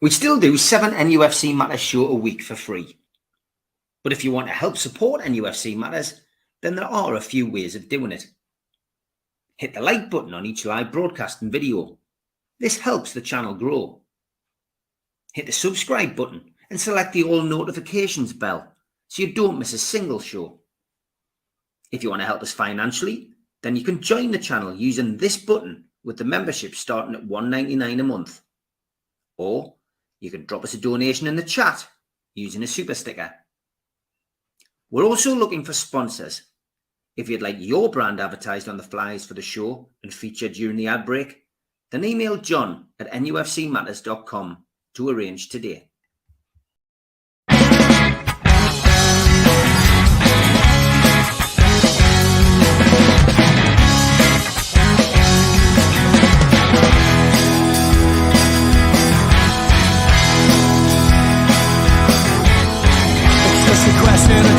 We still do 7 NUFC Matters show a week for free. But if you want to help support NUFC Matters, then there are a few ways of doing it. Hit the like button on each live broadcast and video. This helps the channel grow. Hit the subscribe button and select the all notifications bell so you don't miss a single show. If you want to help us financially, then you can join the channel using this button with the membership starting at $1.99 a month. Or you can drop us a donation in the chat using a super sticker. We're also looking for sponsors. If you'd like your brand advertised on the flyers for the show and featured during the ad break, then email John at nufcmatters.com to arrange today.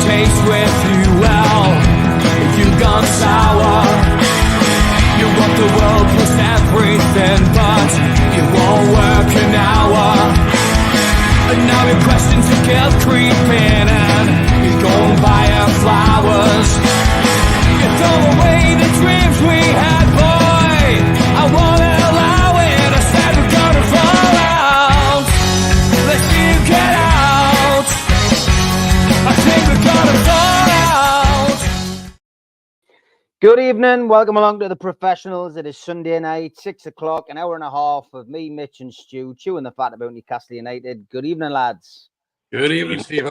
Taste with you well, if you've gone sour. You want the world plus everything, but it won't work an hour. And now your questions are guilt creeping, and you go and buy her flowers. You throw away the dreams we had, boy. I won't allow it. I said we're gonna fall out. Let's see you get out. I think we're gonna fall out. Good evening, welcome along to The Professionals. It is Sunday night, 6 o'clock, an hour and a half of me, Mitch and Stu, chewing the fat about Newcastle United. Good evening, lads. Good evening, Steve.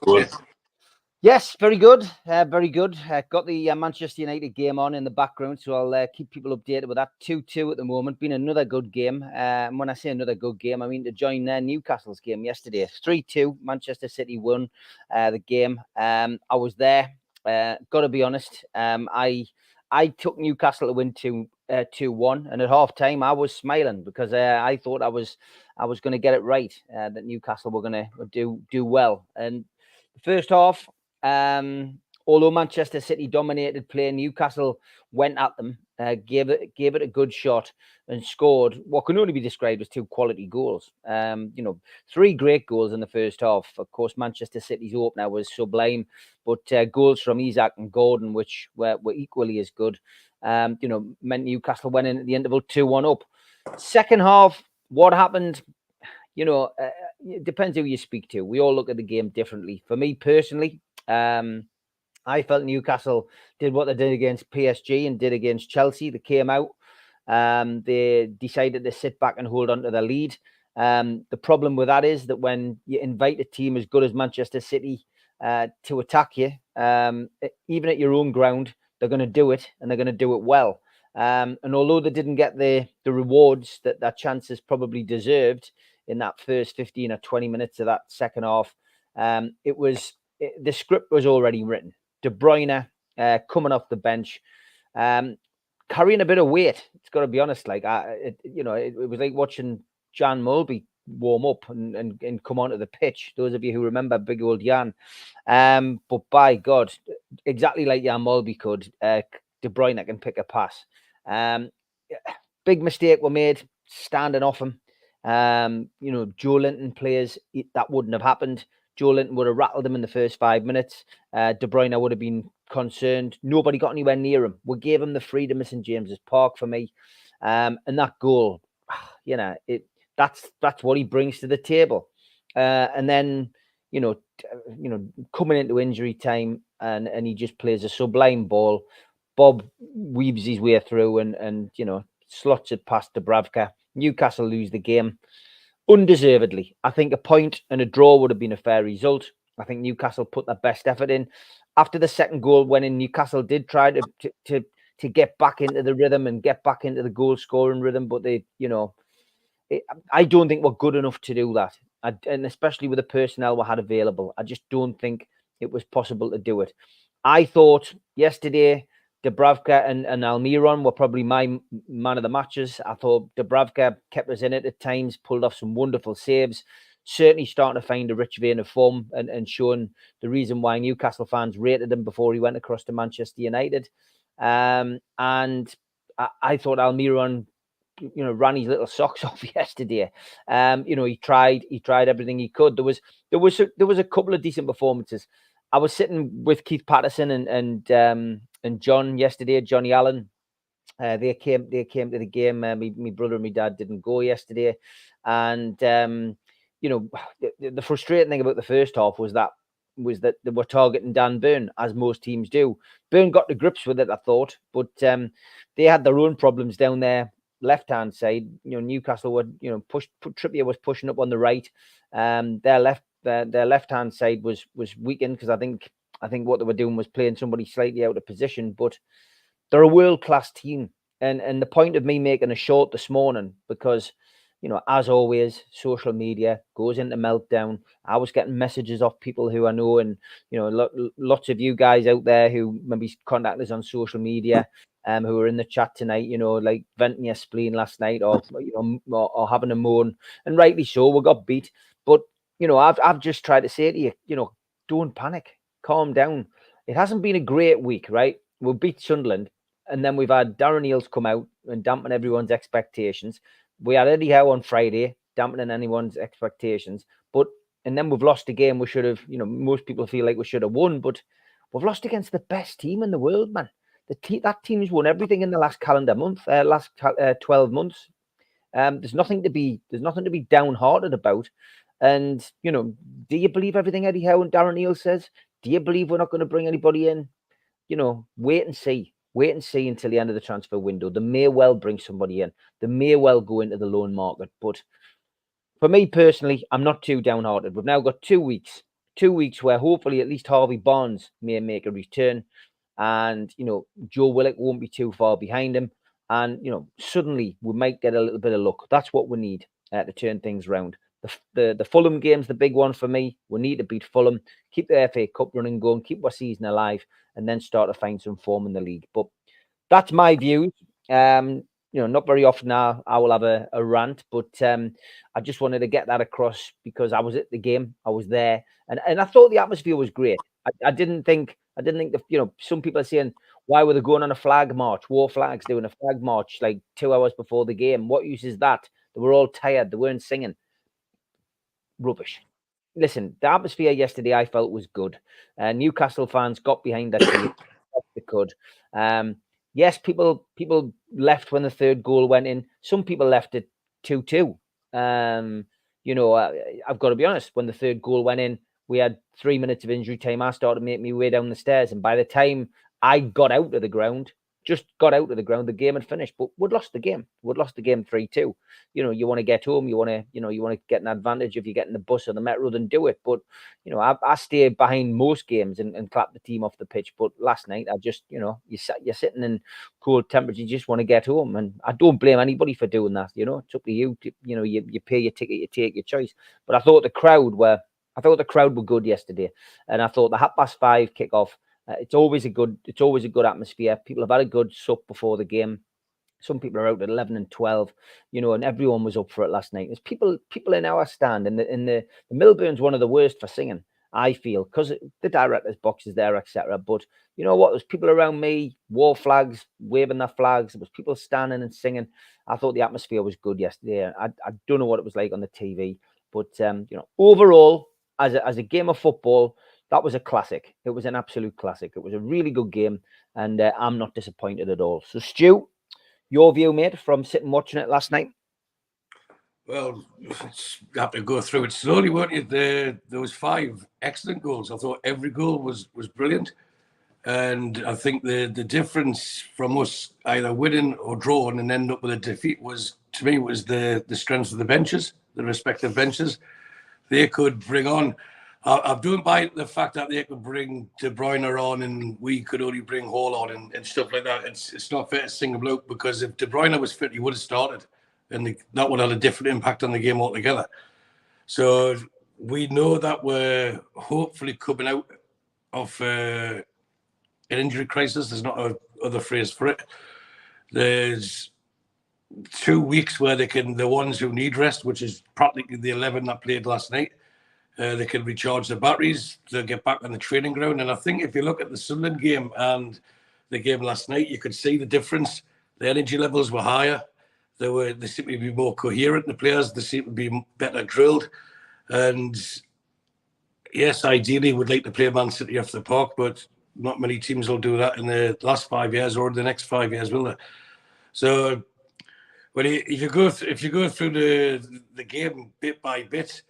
Yes, very good, very good. Got the Manchester United game on in the background, so I'll keep people updated with that. 2-2 at the moment, been another good game. When I say another good game, I mean to join Newcastle's game yesterday. 3-2, Manchester City won the game. I was there, got to be honest. I took Newcastle to win 2-1, and at half time I was smiling because I thought I was going to get it right, that Newcastle were going to do well. And the first half, although Manchester City dominated play, Newcastle went at them, gave it a good shot, and scored what can only be described as two quality goals. Three great goals in the first half. Of course, Manchester City's opener was sublime, but goals from Isak and Gordon, which were equally as good, meant Newcastle went in at the interval 2-1 up. Second half, what happened? It depends who you speak to. We all look at the game differently. For me personally, I felt Newcastle did what they did against PSG and did against Chelsea. They came out. They decided to sit back and hold on to the lead. The problem with that is that when you invite a team as good as Manchester City to attack you, even at your own ground, they're going to do it, and they're going to do it well. And although they didn't get the rewards that their chances probably deserved in that first 15 or 20 minutes of that second half, the script was already written. De Bruyne coming off the bench, carrying a bit of weight. It's got to be honest. It was like watching Jan Mulby warm up and come onto the pitch. Those of you who remember big old Jan. But by God, exactly like Jan Mulby could, De Bruyne can pick a pass. Big mistake were made standing off him. Joe Linton players, that wouldn't have happened. Joe Linton would have rattled him in the first 5 minutes. De Bruyne would have been concerned. Nobody got anywhere near him. We gave him the freedom of St James's Park for me. And that goal, that's what he brings to the table. And then, coming into injury time and he just plays a sublime ball. Bob weaves his way through and slots it past Dubravka. Newcastle lose the game undeservedly. I think a point and a draw would have been a fair result. I think Newcastle put their best effort in. After the second goal went in, Newcastle did try to get back into the rhythm and get back into the goal scoring rhythm, but I don't think we're good enough to do that. And especially with the personnel we had available, I just don't think it was possible to do it. I thought yesterday Dubravka and Almiron were probably my man of the matches. I thought Dubravka kept us in it at times, pulled off some wonderful saves, certainly starting to find a rich vein of form and showing the reason why Newcastle fans rated him before he went across to Manchester United. And I thought Almiron ran his little socks off yesterday. He tried everything he could. There was a couple of decent performances. I was sitting with Keith Patterson and John yesterday, Johnny Allen. They came to the game. My brother and my dad didn't go yesterday, and the frustrating thing about the first half was that they were targeting Dan Burn, as most teams do. Burn got to grips with it, I thought, but they had their own problems down there left-hand side. Newcastle were Trippier was pushing up on the right. Their left-hand side was weakened because I think what they were doing was playing somebody slightly out of position, but they're a world-class team. And the point of me making a short this morning, because, as always, social media goes into meltdown. I was getting messages off people who I know, and, lots of you guys out there who maybe contact us on social media, who were in the chat tonight, like venting your spleen last night or having a moan, and rightly so, we got beat. But, I've just tried to say to you, don't panic, calm down. It hasn't been a great week, right? We'll beat Sunderland, and then we've had Darren Eales come out and dampen everyone's expectations. We had Eddie Howe on Friday, dampening anyone's expectations. And then we've lost a game we should have, most people feel like we should have won, but we've lost against the best team in the world, man. That team's won everything in the last calendar month, 12 months. There's nothing to be downhearted about. And, do you believe everything Eddie Howe and Darren Eales says? Do you believe we're not going to bring anybody in? Wait and see until the end of the transfer window. They may well bring somebody in. They may well go into the loan market. But for me personally, I'm not too downhearted. We've now got 2 weeks where hopefully at least Harvey Barnes may make a return, and Joe Willock won't be too far behind him, and suddenly we might get a little bit of luck. That's what we need to turn things around. The Fulham game's the big one for me. We need to beat Fulham, keep the FA Cup running going, keep our season alive, and then start to find some form in the league. But that's my views. Not very often I will have a rant, but I just wanted to get that across because I was at the game. I was there, and I thought the atmosphere was great. I didn't think that, some people are saying, why were they going on a flag march, war flags, doing a flag march like 2 hours before the game? What use is that? They were all tired. They weren't singing. Rubbish. Listen, the atmosphere yesterday I felt was good. Newcastle fans got behind that team. They could. Yes, people left when the third goal went in. Some people left at 2-2. I've got to be honest. When the third goal went in, we had 3 minutes of injury time. I started to make my way down the stairs, and by the time I got out of the ground, the game had finished. But we'd lost the game. 3-2. You want to get home. You want to get an advantage if you get in the bus or the metro, then do it. But I stay behind most games and clap the team off the pitch. But last night, I just you're sitting in cold temperature. You just want to get home, and I don't blame anybody for doing that. It's up to you. You pay your ticket, you take your choice. But I thought the crowd were good yesterday, and I thought the 5:30 kickoff. It's always a good atmosphere. People have had a good sup before the game. Some people are out at 11 and 12, and everyone was up for it last night. There's people in our stand, and the Millburn's one of the worst for singing, I feel, because the director's box is there, etc. But you know what? There's people around me, war flags, waving their flags. There was people standing and singing. I thought the atmosphere was good yesterday. I don't know what it was like on the TV, but overall, as a game of football, that was a classic. It was an absolute classic. It was a really good game, and I'm not disappointed at all. So, Stu, your view, mate, from sitting watching it last night? Well, you have to go through it slowly, weren't you? There was 5 excellent goals. I thought every goal was brilliant. And I think the difference from us either winning or drawing and end up with a defeat was the strength of the benches, the respective benches. They could bring on... I don't buy the fact that they could bring De Bruyne on and we could only bring Hall on and stuff like that. It's not fair to single bloke, because if De Bruyne was fit, he would have started, and that would have a different impact on the game altogether. So we know that we're hopefully coming out of an injury crisis. There's not another phrase for it. There's 2 weeks where the ones who need rest, which is practically the 11 that played last night, they can recharge their batteries. They'll get back on the training ground. And I think if you look at the Sunderland game and the game last night, you could see the difference. The energy levels were higher. They seem to be more coherent. The players, they seem to be better drilled, and yes, ideally would like to play Man City off the park, but not many teams will do that in the last 5 years or the next 5 years, will they? So if you go through the game bit by bit,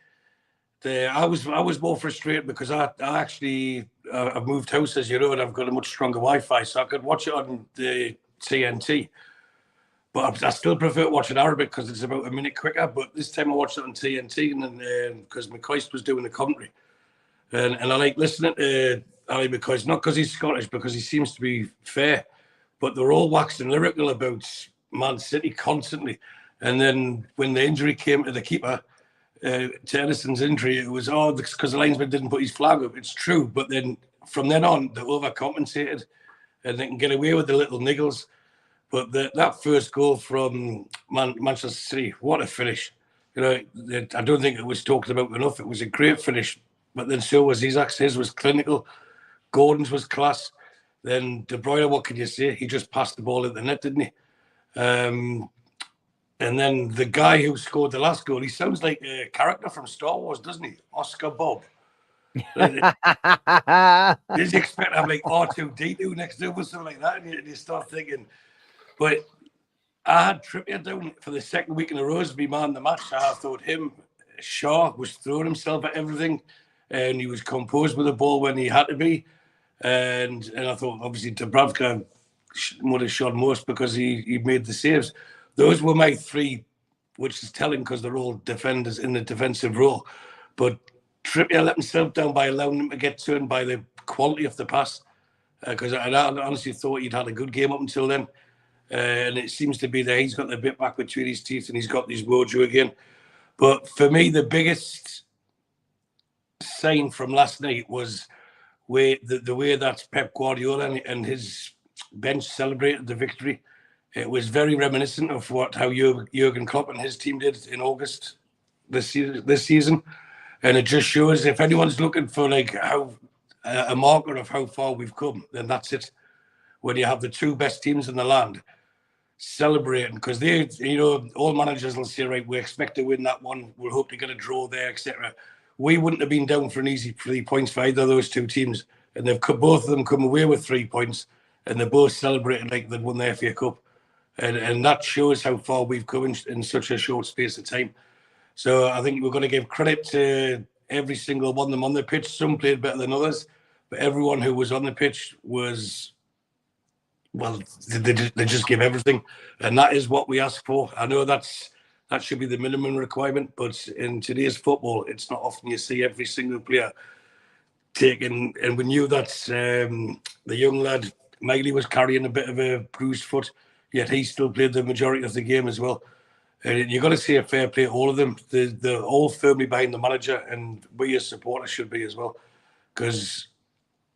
I was more frustrated because I've moved house, as you know, and I've got a much stronger Wi-Fi, so I could watch it on the TNT. But I still prefer watching Arabic because it's about a minute quicker. But this time I watched it on TNT, and because McCoist was doing the commentary, and I like listening to Ali McCoist, not because he's Scottish, because he seems to be fair, but they're all waxing lyrical about Man City constantly. And then when the injury came to the keeper, to Edison's injury, it was because the linesman didn't put his flag up. It's true, but then from then on, they overcompensated, and they can get away with the little niggles. But that first goal from Manchester City, what a finish! You know, I don't think it was talked about enough. It was a great finish, but then so was Isak's. His was clinical. Gordon's was class. Then De Bruyne, what can you say? He just passed the ball at the net, didn't he? And then the guy who scored the last goal, he sounds like a character from Star Wars, doesn't he? Oscar Bob. Did you expect to have like R2D2 next to him or something like that? And you start thinking, but I had Trippier down for the second week in a row to be man of the match. I thought Shaw was throwing himself at everything, and he was composed with the ball when he had to be. And I thought obviously Dubravka would have shot most because he made the saves. Those were my three, which is telling because they're all defenders in the defensive role. But Trippier let himself down by allowing him to get turned by the quality of the pass, because I honestly thought he'd had a good game up until then. And it seems to be that he's got the bit back between his teeth and he's got his mojo again. But for me, the biggest sign from last night was the way that Pep Guardiola and his bench celebrated the victory. It was very reminiscent of how Jurgen Klopp and his team did in August this season. And it just shows, if anyone's looking for like a marker of how far we've come, then that's it. When you have the two best teams in the land celebrating, because all managers will say, right, we expect to win that one, we'll hope to get a draw there, etc. We wouldn't have been down for an easy 3 points for either of those two teams, and both of them come away with 3 points, and they're both celebrating like they'd won the FA Cup, and that shows how far we've come in such a short space of time. So I think we're going to give credit to every single one of them on the pitch. Some played better than others, but everyone who was on the pitch was, well, they just give everything, and that is what we ask for. I know that should be the minimum requirement, but in today's football, it's not often you see every single player taking. And we knew that the young lad Miley was carrying a bit of a bruised foot, yet he still played the majority of the game as well. And you've got to say a fair play to all of them. They're all firmly behind the manager, and we as supporters should be as well. Because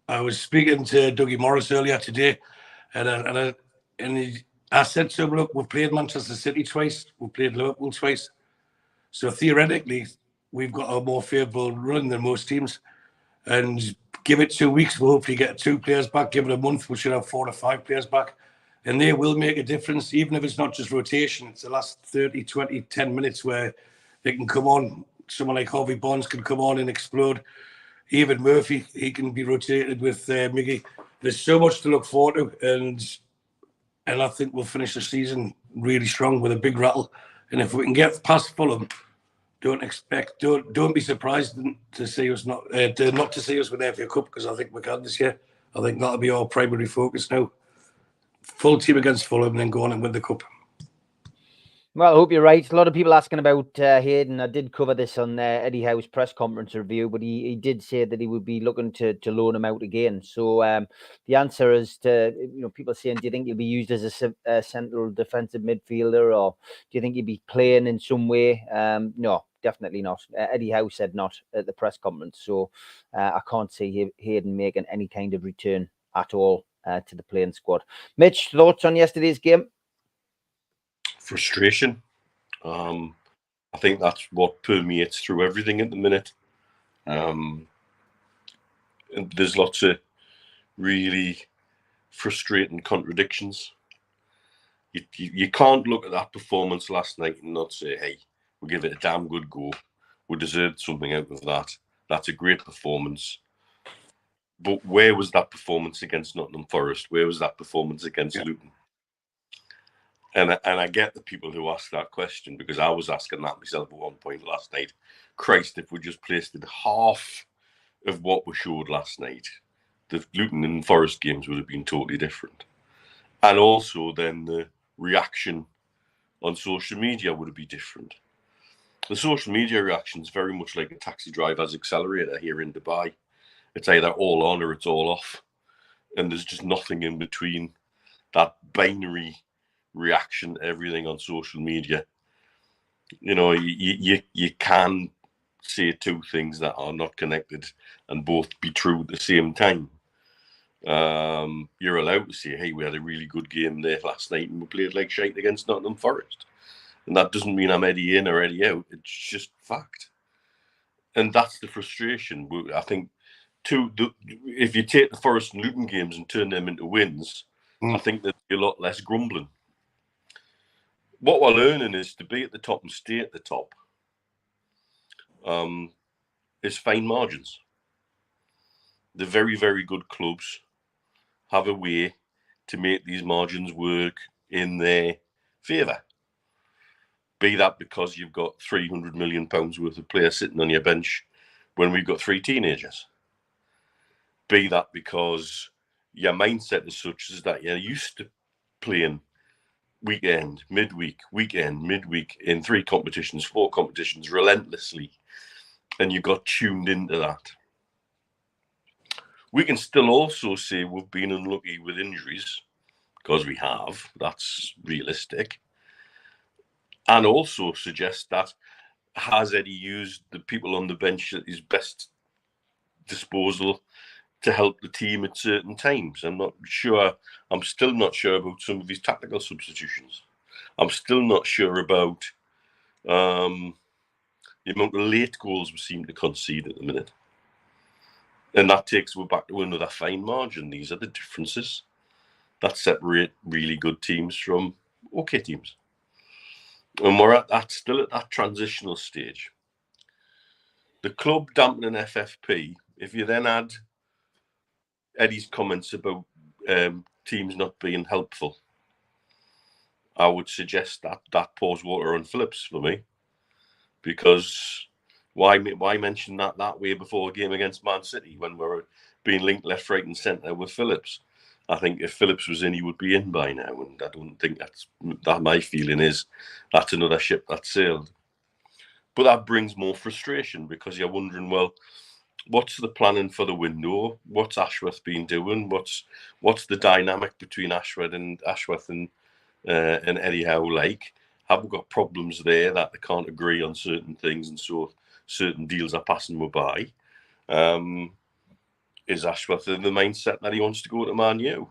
I was speaking to Dougie Morris earlier today, and I said to him, look, we've played Manchester City twice, we've played Liverpool twice. So theoretically, we've got a more favourable run than most teams. And give it 2 weeks, we'll hopefully get 2 players back. Give it a month, we should have 4 or 5 players back. And they will make a difference, even if it's not just rotation. It's the last 30, 20, 10 minutes where they can come on. Someone like Harvey Barnes can come on and explode. Even Murphy, he can be rotated with Miggy. There's so much to look forward to, and I think we'll finish the season really strong with a big rattle. And if we can get past Fulham, don't be surprised to see us not to see us with the FA Cup, because I think we can this year. I think that'll be our primary focus now. Full team against Fulham and then go on and win the cup. Well, I hope you're right. A lot of people asking about Hayden. I did cover this on Eddie Howe's press conference review, but he did say that he would be looking to loan him out again. So the answer is to, people saying, do you think he'll be used as a central defensive midfielder, or do you think he'll be playing in some way? No, definitely not. Eddie Howe said not at the press conference. So I can't see Hayden making any kind of return at all to the playing squad. Mitch, thoughts on yesterday's game? Frustration. I think that's what permeates through everything at the minute. There's lots of really frustrating contradictions. You can't look at that performance last night and not say, hey, we'll give it a damn good go. We deserved something out of that. That's a great performance. But where was that performance against Nottingham Forest? Where was that performance against Luton? And I get the people who ask that question, because I was asking that myself at one point last night. Christ, if we just placed it half of what we showed last night, the Luton and Forest games would have been totally different. And also then the reaction on social media would be different. The social media reaction is very much like a taxi driver's accelerator here in Dubai. It's either all on or it's all off. And there's just nothing in between. That binary reaction to everything on social media. You know, you can say two things that are not connected and both be true at the same time. You're allowed to say, hey, we had a really good game there last night and we played like shite against Nottingham Forest. And that doesn't mean I'm Eddie in or Eddie out. It's just fact. And that's the frustration. I think if you take the Forest and Luton games and turn them into wins, I think there'd be a lot less grumbling. What we're learning is to be at the top and stay at the top is fine margins. The very, very good clubs have a way to make these margins work in their favour. Be that because you've got £300 million worth of players sitting on your bench when we've got 3 teenagers. Be that because your mindset is such as that you're used to playing weekend, midweek in 3 competitions, 4 competitions relentlessly, and you got tuned into that. We can still also say we've been unlucky with injuries, because we have. That's realistic. And also suggest that has Eddie used the people on the bench at his best disposal to help the team at certain times? I'm not sure. I'm still not sure about some of his tactical substitutions. I'm still not sure about the amount of late goals we seem to concede at the minute. And that takes us back to another fine margin. These are the differences that separate really good teams from okay teams. And we're still at that transitional stage. The club dampening FFP, if you then add Eddie's comments about teams not being helpful, I would suggest that pours water on Phillips for me. Because why mention that way before a game against Man City when we're being linked left, right and centre with Phillips? I think if Phillips was in, he would be in by now. And I don't think that my feeling is that's another ship that sailed. But that brings more frustration because you're wondering, well, what's the planning for the window? What's Ashworth been doing? What's the dynamic between Ashworth and Eddie Howe like? Have we got problems there that they can't agree on certain things and so certain deals are passing me by? Is Ashworth in the mindset that he wants to go to Man U?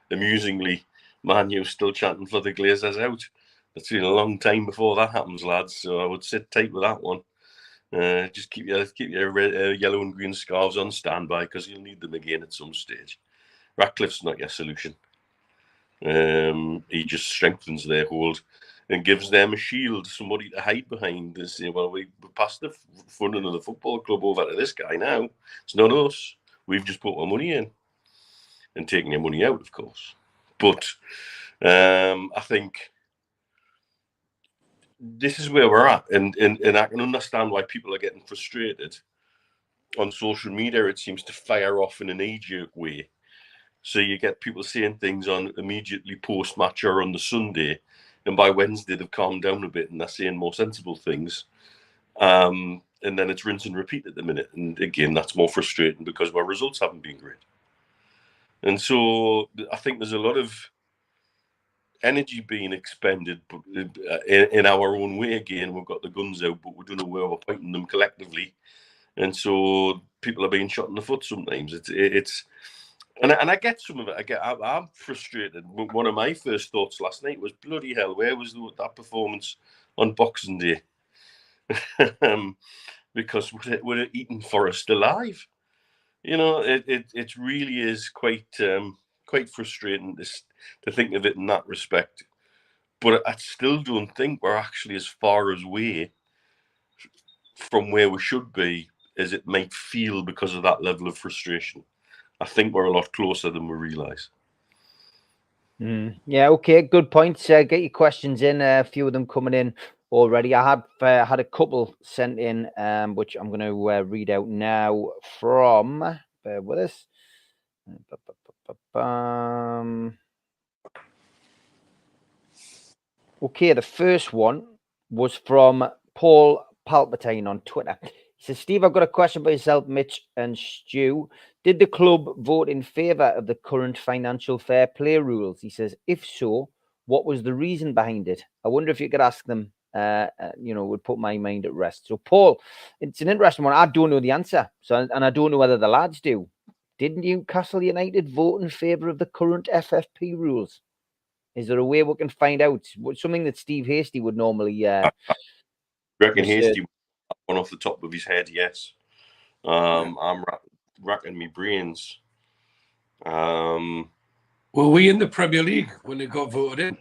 Amusingly, Man U still chanting for the Glazers out. It's been a long time before that happens, lads. So I would sit tight with that one. Just keep your red, yellow and green scarves on standby because you'll need them again at some stage. Ratcliffe's not your solution. He just strengthens their hold and gives them a shield, somebody to hide behind. They say, well, we passed the funding of the football club over to this guy now. It's not us. We've just put our money in and taken your money out, of course. But I think this is where we're at. And I can understand why people are getting frustrated. On social media, it seems to fire off in a knee-jerk way. So you get people saying things on immediately post-match or on the Sunday, and by Wednesday they've calmed down a bit and they're saying more sensible things. And then it's rinse and repeat at the minute. And again, that's more frustrating because our results haven't been great. And so I think there's a lot of energy being expended in our own way. Again, we've got the guns out, but we don't know where we're pointing them collectively. And so people are being shot in the foot sometimes. And I get some of it. I'm frustrated. One of my first thoughts last night was, bloody hell, where was that performance on Boxing Day? Because we're eating Forest alive. You know, it really is quite quite frustrating to think of it in that respect. But I still don't think we're actually as far away from where we should be as it might feel because of that level of frustration. I think we're a lot closer than we realise. Yeah, okay, good points. Get your questions in. A few of them coming in already. I have had a couple sent in, which I'm going to read out now from. Bear with us. Okay, the first one was from Paul Palpatine on Twitter. He says, Steve, I've got a question for yourself, Mitch and Stu. Did the club vote in favour of the current financial fair play rules? He says, if so, what was the reason behind it? I wonder if you could ask them, would put my mind at rest. So, Paul, it's an interesting one. I don't know the answer. And I don't know whether the lads do. Did Newcastle United vote in favour of the current FFP rules? Is there a way we can find out? Something that Steve Hasty would normally... I reckon Hasty one off the top of his head, yes. I'm racking my brains. Were we in the Premier League when it got voted in?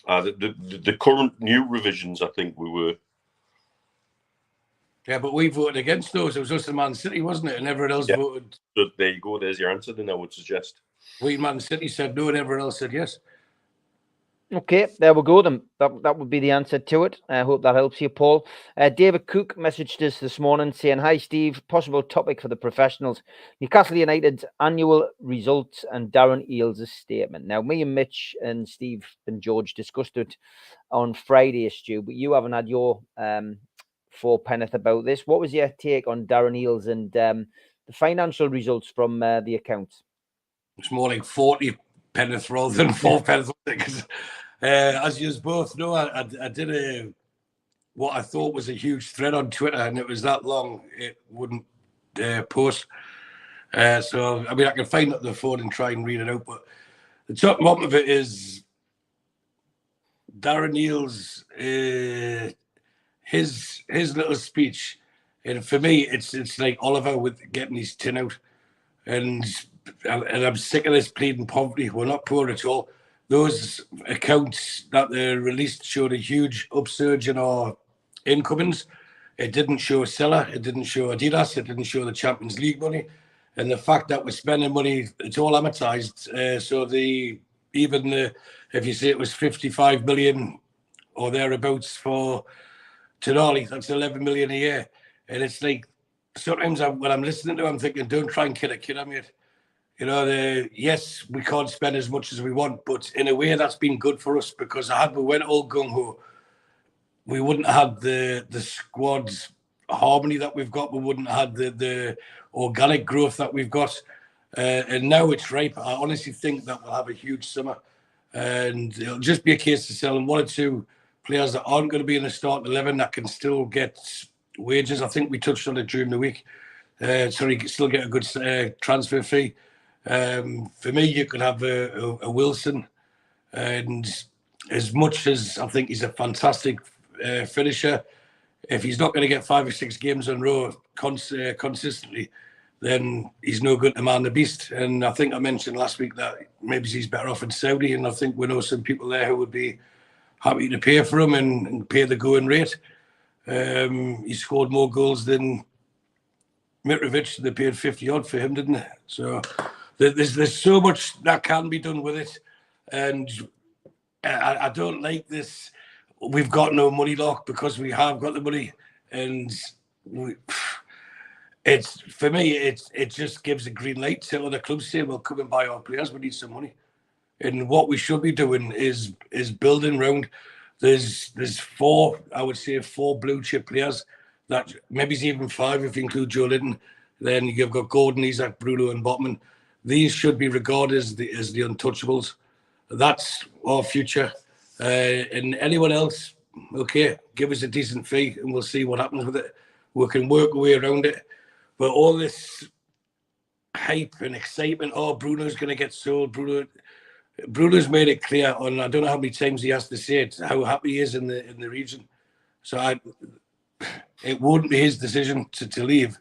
The current new revisions, I think we were. Yeah, but we voted against those. It was us and Man City, wasn't it? And everyone else voted. So there you go. There's your answer. Then I would suggest. We Man City said no, and everyone else said yes. Okay, there we go. Then that would be the answer to it. I hope that helps you, Paul. David Cook messaged us this morning saying, "Hi, Steve. Possible topic for the professionals: Newcastle United's annual results and Darren Eales' statement." Now, me and Mitch and Steve and George discussed it on Friday, Stu, but you haven't had your four-penneth about this. What was your take on Darren Eales and the financial results from the accounts? It's more like 40 penneth rather than 4 penneth. Because, as you both know, I did what I thought was a huge thread on Twitter, and it was that long it wouldn't post. So, I mean, I can find it on the phone and try and read it out, but the top bottom of it is Darren Eales, his little speech, and for me, it's like Oliver with getting his tin out, and I'm sick of this pleading poverty. We're not poor at all. Those accounts that they released showed a huge upsurge in our incomings. It didn't show Seller, it didn't show Adidas, it didn't show the Champions League money, and the fact that we're spending money, it's all amortized. So if you say it was 55 million or thereabouts for Tonali, that's 11 million a year, and it's like sometimes when I'm listening to him, I'm thinking, don't try and kid a kid, mate. You know, yes, we can't spend as much as we want, but in a way that's been good for us, because had we went all gung-ho, we wouldn't have the squad's harmony that we've got. We wouldn't have the organic growth that we've got. And now it's ripe. I honestly think that we'll have a huge summer. And it'll just be a case of selling one or two players that aren't going to be in the starting 11 that can still get wages. I think we touched on it during the week. Still get a good transfer fee. For me, you could have a Wilson, and as much as I think he's a fantastic finisher, if he's not going to get 5 or 6 games in a row consistently, then he's no good to man the beast. And I think I mentioned last week that maybe he's better off in Saudi, and I think we know some people there who would be happy to pay for him and pay the going rate. He scored more goals than Mitrovic. They paid 50 odd for him, didn't they? So there's so much that can be done with it, and I don't like this. We've got no money lock, because we have got the money, and it's, for me, it just gives a green light to other clubs saying, "Well, come and buy our players. We need some money." And what we should be doing is building round. There's 4, I would say 4 blue chip players, that maybe it's even 5 if you include Joe Linton. Then you've got Gordon, Isak, Bruno, and Botman. These should be regarded as the untouchables. That's our future. And anyone else, okay, give us a decent fee and we'll see what happens with it. We can work our way around it. But all this hype and excitement, oh, Bruno's going to get sold. Bruno's made it clear on, I don't know how many times he has to say it, how happy he is in the region. So it wouldn't be his decision to leave.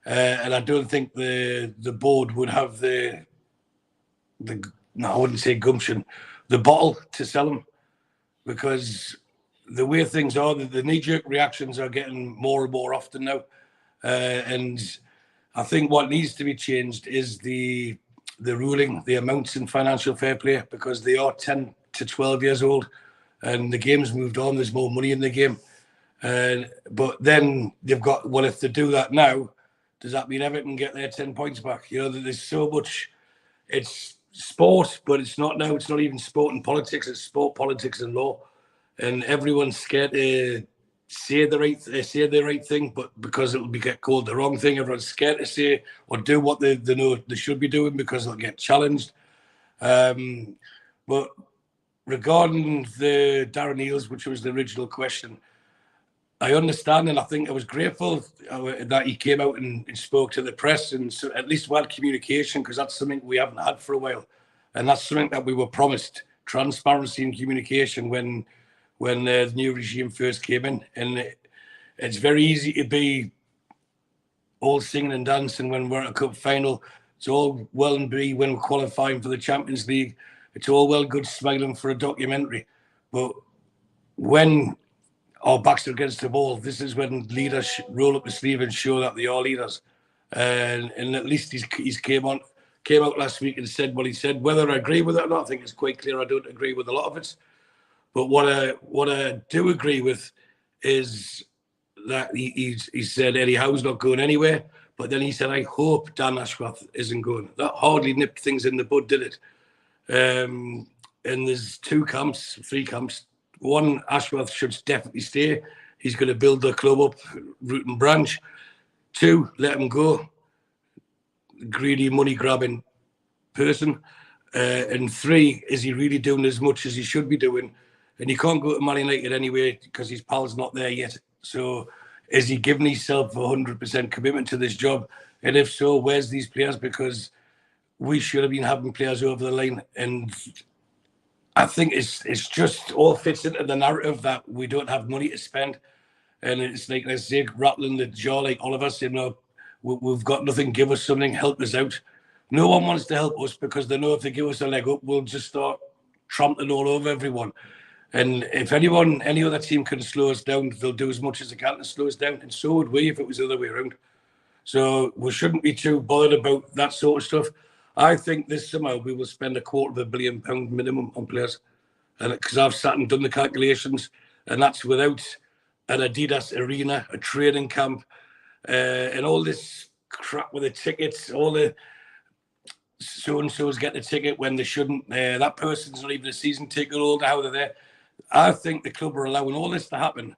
and I don't think the board would have the no, I wouldn't say gumption, the bottle to sell him, because the way things are, the knee-jerk reactions are getting more and more often now, and I think what needs to be changed is the ruling, the amounts in financial fair play, because they are 10 to 12 years old, and the game's moved on. There's more money in the game, but then they've got, well, if they do that now, does that mean Everton get their 10 points back? You know, there's so much. It's sport, but it's not now. It's not even sport and politics. It's sport, politics, and law, and everyone's scared to say the right thing, but because it'll be get called the wrong thing, everyone's scared to say or do what they know they should be doing because they'll get challenged. But regarding the Darren Eales, which was the original question, I understand, and I think I was grateful that he came out and spoke to the press, and so at least we had communication, because that's something we haven't had for a while, and that's something that we were promised: transparency and communication when the new regime first came in. And it's very easy to be all singing and dancing when we're at a cup final. It's all well and good when we're qualifying for the Champions League. It's all well good smiling for a documentary, but when our backs are against the wall, this is when leaders roll up the sleeve and show that they are leaders. And at least he's came out last week and said what he said. Whether I agree with it or not, I think it's quite clear I don't agree with a lot of it. But what I do agree with is that he said Eddie Howe's not going anywhere. But then he said, I hope Dan Ashworth isn't going. That hardly nipped things in the bud, did it? And there's three camps. One, Ashworth should definitely stay. He's going to build the club up, root and branch. Two, let him go. Greedy, money-grabbing person. And three, is he really doing as much as he should be doing? And he can't go to Man United anyway because his pal's not there yet. So is he giving himself 100% commitment to this job? And if so, where's these players? Because we should have been having players over the line. And I think it's just all fits into the narrative that we don't have money to spend. And it's like, let's say, rattling the jaw like Oliver saying, no, we've got nothing, give us something, help us out. No one wants to help us because they know if they give us a leg up, we'll just start trampling all over everyone. And if any other team can slow us down, they'll do as much as they can to slow us down. And so would we if it was the other way around. So we shouldn't be too bothered about that sort of stuff. I think this summer we will spend £250 million minimum on players. And because I've sat and done the calculations, and that's without an Adidas arena, a training camp, and all this crap with the tickets, all the so-and-so's get the ticket when they shouldn't. That person's not even a season ticket holder, how they're there. I think the club are allowing all this to happen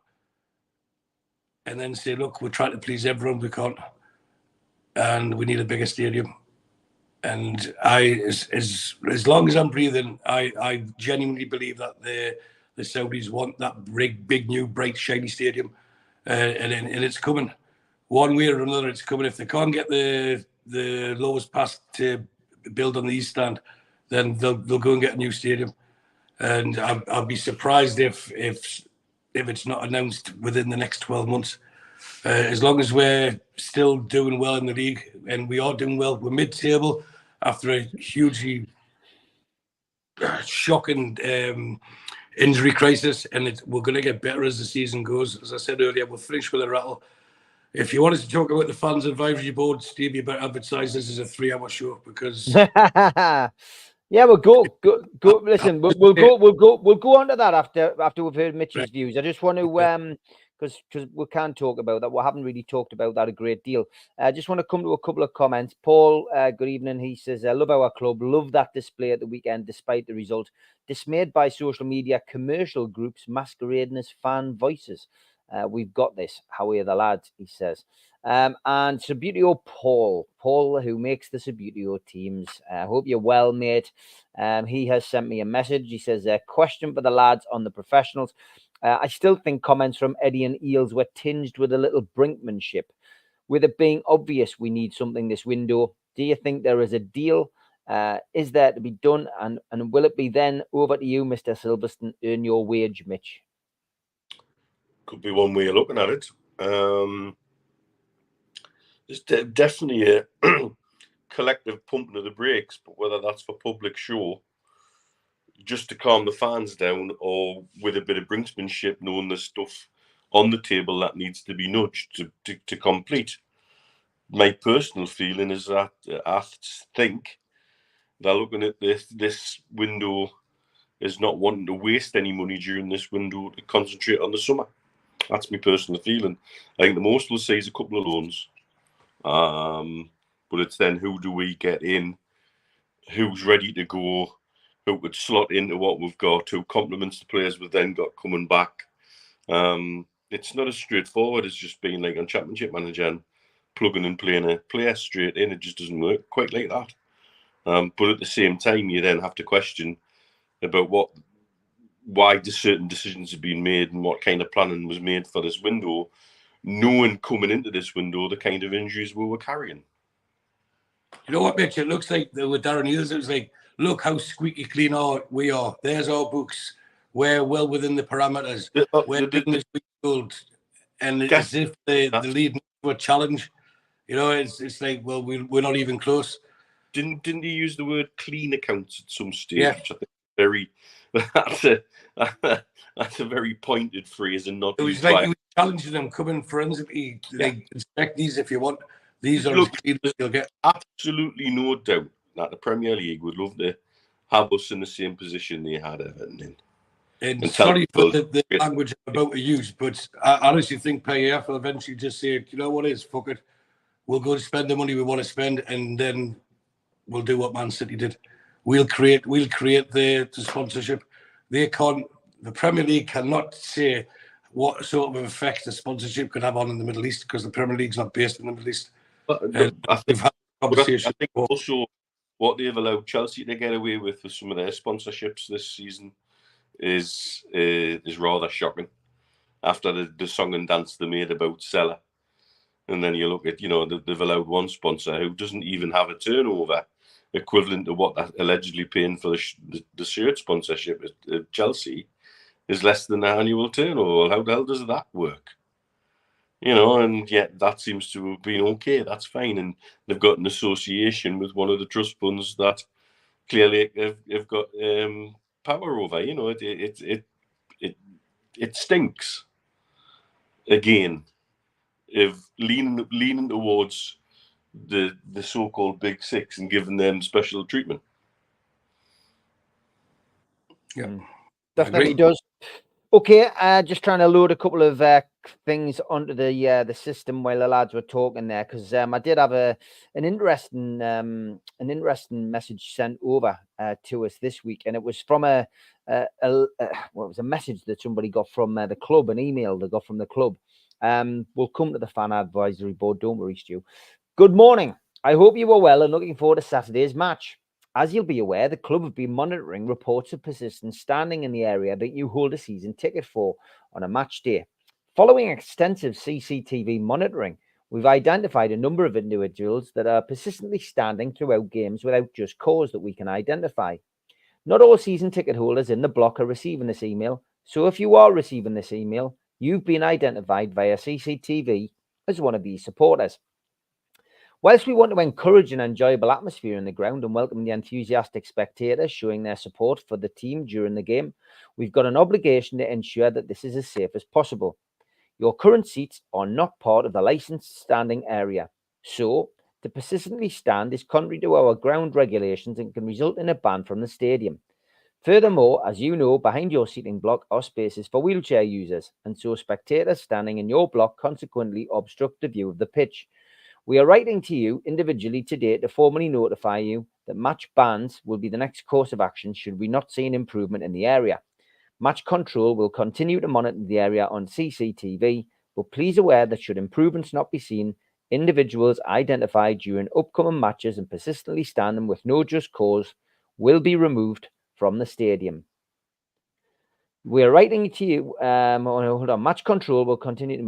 and then say, look, we're trying to please everyone we can't, and we need a bigger stadium. And as long as I'm breathing, I genuinely believe that the Saudis want that big, new, bright, shiny stadium, and it's coming. One way or another, it's coming. If they can't get the lowest pass to build on the East Stand, then they'll go and get a new stadium. And I'll be surprised if it's not announced within the next 12 months. As long as we're still doing well in the league, and we are doing well, we're mid-table after a hugely shocking injury crisis, and we're going to get better as the season goes. As I said earlier, we'll finish with a rattle. If you wanted to talk about the fans advisory board, Steve, you better advertise this as a 3-hour show because. Yeah, we'll go. Listen, we'll go on to that after we've heard Mitch's views. I just want to because we can't talk about that. We haven't really talked about that a great deal. I just want to come to a couple of comments. Paul, good evening. He says, I love our club. Love that display at the weekend, despite the result. Dismayed by social media commercial groups masquerading as fan voices. We've got this. How are the lads? He says. And Subutio Paul, who makes the Subutio teams. I hope you're well, mate. He has sent me a message. He says, a question for the lads on the professionals. I still think comments from Eddie and Eales were tinged with a little brinkmanship. With it being obvious we need something this window, do you think there is a deal? Is there to be done? And will it be then over to you, Mr. Silverstone, earn your wage, Mitch? Could be one way of looking at it. There's definitely a collective pumping of the brakes, but whether that's for public show, just to calm the fans down, or with a bit of brinksmanship, knowing there's stuff on the table that needs to be nudged to complete. My personal feeling is that I think they're looking at this window as not wanting to waste any money during this window to concentrate on the summer. That's my personal feeling. I think the most we'll see is a couple of loans. But it's then who do we get in, who's ready to go, who could slot into what we've got, who complements the players we've then got coming back. It's not as straightforward as just being like on Championship Manager and plugging and playing a player straight in. It just doesn't work quite like that. But at the same time, you then have to question about why certain decisions have been made and what kind of planning was made for this window, knowing coming into this window the kind of injuries we were carrying. You know what, Mitch? It looks like with Darren Hughes, it was like, look how squeaky clean we are. There's our books. We're well within the parameters. We're doing this gold. And it's as if the lead to a challenge. You know, it's like, well, we're not even close. Didn't he use the word clean accounts at some stage? Yeah. Which I think that's a very pointed phrase, and not. It was like he was challenging them, coming forensically. Like, inspect these if you want. These are as clean as you'll get. Absolutely no doubt that the Premier League would love to have us in the same position they had Everton in. And sorry for the language I'm about to use, but I honestly think PAF will eventually just say, you know what it is, fuck it. We'll go and spend the money we want to spend, and then we'll do what Man City did. We'll create the sponsorship. They can't. The Premier League cannot say what sort of effect the sponsorship could have on in the Middle East, because the Premier League's not based in the Middle East. I think also what they've allowed Chelsea to get away with some of their sponsorships this season is rather shocking. After the song and dance they made about Salah, and then you look at, they've allowed one sponsor who doesn't even have a turnover equivalent to what they're allegedly paying for the shirt sponsorship at Chelsea is less than the annual turnover. How the hell does that work? And yet that seems to have been okay. That's fine. And they've got an association with one of the trust funds that clearly have got power over. It stinks. Again, if leaning towards the so-called Big Six and giving them special treatment. Yeah, definitely does. Okay, just trying to load a couple of things onto the system while the lads were talking there, because I did have an interesting message sent over to us this week, and it was from it was a message that somebody got from the club, an email they got from the club. We'll come to the fan advisory board. Don't worry, Stu. Good morning. I hope you are well and looking forward to Saturday's match. As you'll be aware, the club have been monitoring reports of persistence standing in the area that you hold a season ticket for on a match day. Following extensive CCTV monitoring, we've identified a number of individuals that are persistently standing throughout games without just cause that we can identify. Not all season ticket holders in the block are receiving this email, so if you are receiving this email, you've been identified via CCTV as one of these supporters. Whilst we want to encourage an enjoyable atmosphere in the ground and welcome the enthusiastic spectators showing their support for the team during the game, we've got an obligation to ensure that this is as safe as possible. Your current seats are not part of the licensed standing area, so to persistently stand is contrary to our ground regulations and can result in a ban from the stadium. Furthermore, as you know, behind your seating block are spaces for wheelchair users, and so spectators standing in your block consequently obstruct the view of the pitch. We are writing to you individually today to formally notify you that match bans will be the next course of action should we not see an improvement in the area. Match control will continue to monitor the area on CCTV, but please aware that should improvements not be seen, individuals identified during upcoming matches and persistently standing with no just cause will be removed from the stadium. We are writing to you. Hold on. Match control will continue to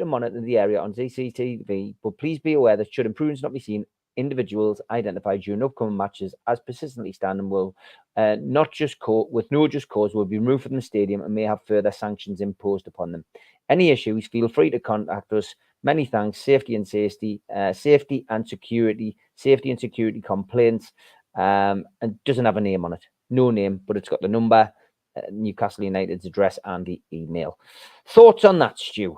monitor the area on CCTV, but please be aware that should improvements not be seen, individuals identified during upcoming matches as persistently standing will not just with no just cause will be removed from the stadium and may have further sanctions imposed upon them. Any issues, feel free to contact us. Many thanks. Safety and security complaints. And doesn't have a name on it. No name, but it's got the number, Newcastle United's address, and the email. Thoughts on that, Stu?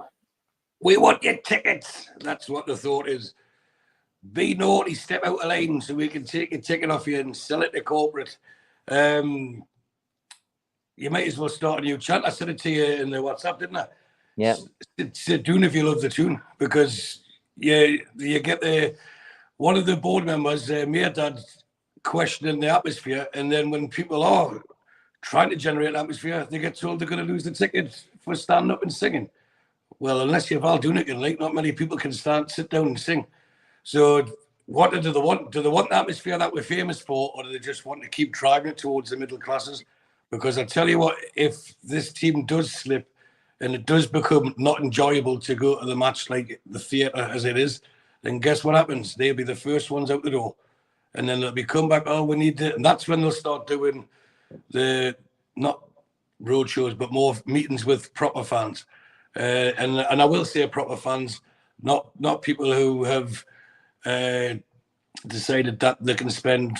We want your tickets. That's what the thought is. Be naughty, step out of line so we can take your ticket off you and sell it to corporate. You might as well start a new chant. I said it to you in the WhatsApp, didn't I? Yeah. Sit tune if you love the tune, because you get one of the board members, Dad, questioning the atmosphere, and then when people are trying to generate an atmosphere, they get told they're going to lose the ticket for standing up and singing. Well, unless you're Val Doonican, like, not many people can sit down and sing. So what do they want? Do they want the atmosphere that we're famous for, or do they just want to keep driving it towards the middle classes? Because I tell you what, if this team does slip and it does become not enjoyable to go to the match like the theatre as it is, then guess what happens? They'll be the first ones out the door. And then they'll be come back, oh, we need to, and that's when they'll start doing the, not road shows, but more meetings with proper fans. And I will say proper fans, not people who have decided that they can spend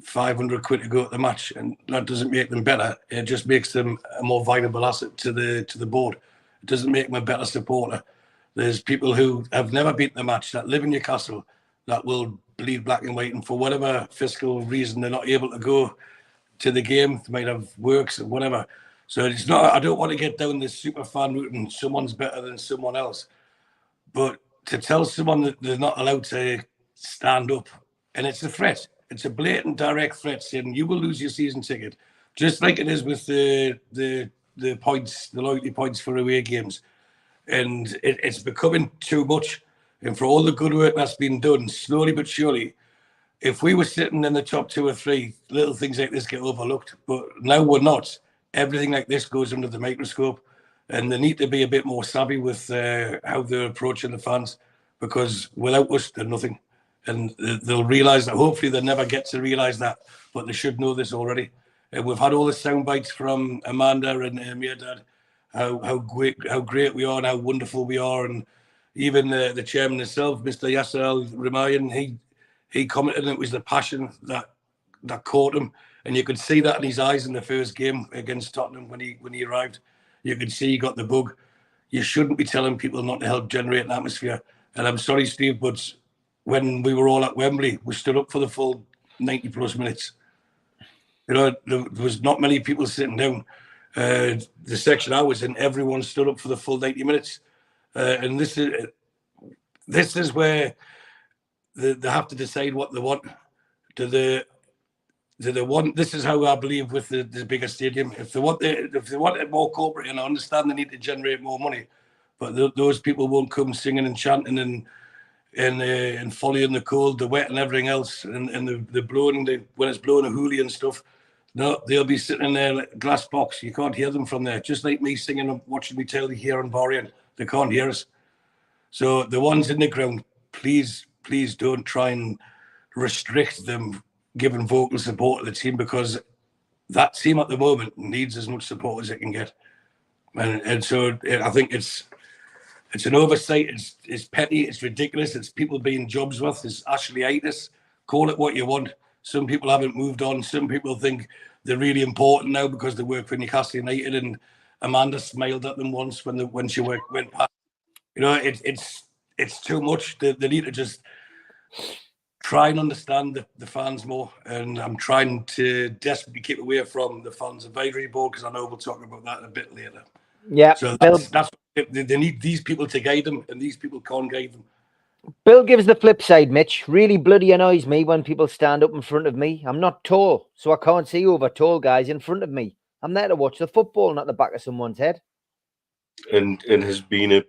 500 quid to go to the match, and that doesn't make them better. It just makes them a more valuable asset to the board. It doesn't make them a better supporter. There's people who have never been to the match that live in Newcastle that will bleed black and white, and for whatever fiscal reason they're not able to go to the game. They might have works or whatever. So it's not, I don't want to get down this super fan route and someone's better than someone else. But to tell someone that they're not allowed to stand up, and it's a threat. It's a blatant, direct threat saying you will lose your season ticket, just like it is with the points, the loyalty points for away games. And it's becoming too much. And for all the good work that's been done, slowly but surely, if we were sitting in the top 2 or 3, little things like this get overlooked. But now we're not. Everything like this goes under the microscope, and they need to be a bit more savvy with how they're approaching the fans, because without us, they're nothing. And they'll realise that. Hopefully they'll never get to realise that, but they should know this already. And we've had all the sound bites from Amanda and Dad, how great we are and how wonderful we are. And even the chairman himself, Mr. Yasser Al-Rumayyan, he commented it was the passion that caught him. And you could see that in his eyes in the first game against Tottenham when he arrived. You could see he got the bug. You shouldn't be telling people not to help generate an atmosphere. And I'm sorry, Steve, but when we were all at Wembley, we stood up for the full 90 plus minutes. You know, there was not many people sitting down. The section I was in, everyone stood up for the full 90 minutes. And this is where they have to decide what they want. Do they want? This is how I believe with the bigger stadium. If they want it more corporate, and I understand they need to generate more money, but those people won't come singing and chanting and following the cold, the wet, and everything else, and the blowing, when it's blowing a hoolie and stuff. No, they'll be sitting in their glass box. You can't hear them from there. Just like me singing and watching me telly here on Varian, they can't hear us. So the ones in the ground, please don't try and restrict them giving vocal support to the team, because that team at the moment needs as much support as it can get. And so I think it's an oversight. It's petty. It's ridiculous. It's people being jobs worth. It's Ashley-itis. Call it what you want. Some people haven't moved on. Some people think they're really important now because they work for Newcastle United, and Amanda smiled at them once when she went past. You know, it's too much. They need to just try and understand the fans more. And I'm trying to desperately keep away from the fans advisory board, because I know we'll talk about that a bit later. Yeah. So that's they need these people to guide them, and these people can't guide them. Bill gives the flip side, Mitch. Really bloody annoys me when people stand up in front of me. I'm not tall, so I can't see over tall guys in front of me. I'm there to watch the football, not the back of someone's head. And has been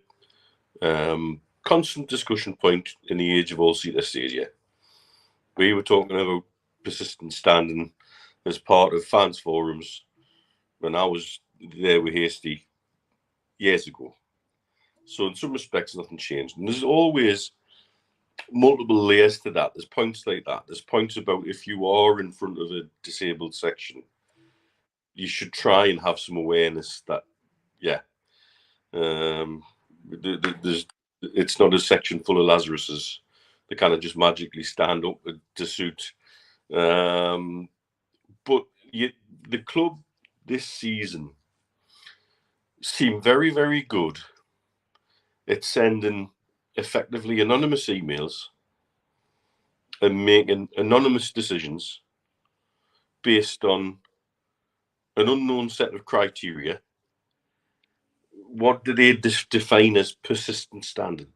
a constant discussion point in the age of all-seater stadia. We were talking about persistent standing as part of fans forums when I was there with Hasty years ago. So in some respects, nothing changed. And there's always multiple layers to that. There's points like that. There's points about if you are in front of a disabled section, you should try and have some awareness that, yeah, it's not a section full of Lazaruses. They kind of just magically stand up to suit. But the club this season seem very, very good at sending effectively anonymous emails and making anonymous decisions based on an unknown set of criteria. What do they define as persistent standing?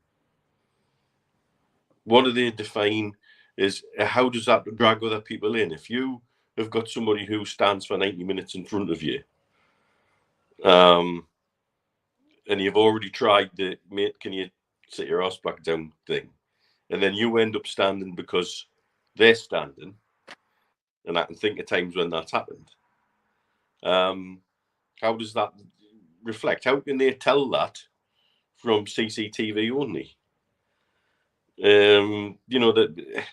What do they define as, how does that drag other people in? If you have got somebody who stands for 90 minutes in front of you, and you've already tried the, mate, can you sit your ass back down thing, and then you end up standing because they're standing, and I can think of times when that's happened. How does that reflect? How can they tell that from CCTV only? You know, that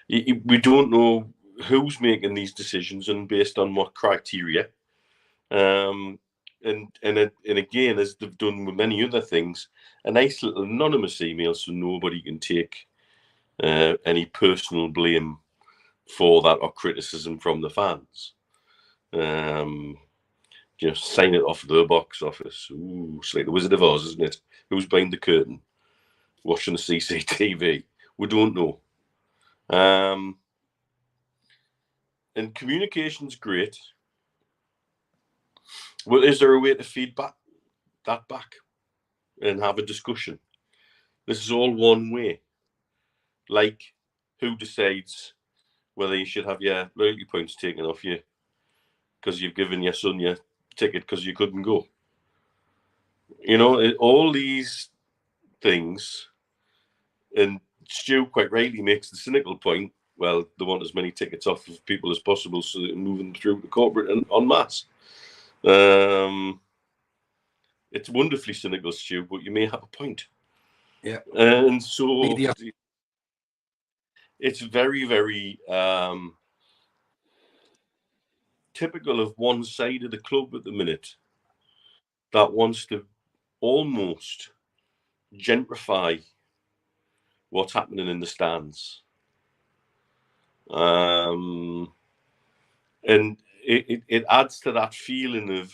we don't know who's making these decisions and based on what criteria. And again, as they've done with many other things, a nice little anonymous email so nobody can take any personal blame for that or criticism from the fans. Just sign it off the box office. Ooh, it's like the Wizard of Oz, isn't it? Who's behind the curtain watching the CCTV? We don't know. And communication's great. Well, is there a way to feed that back and have a discussion? This is all one way. Like, who decides whether you should have your loyalty points taken off you because you've given your son your ticket because you couldn't go? You know, all these things. And Stu quite rightly makes the cynical point, well, they want as many tickets off of people as possible so they can move them through the corporate and en masse. It's wonderfully cynical, Stu, but you may have a point. Yeah. And so it's very, very typical of one side of the club at the minute that wants to almost gentrify what's happening in the stands. And it adds to that feeling of,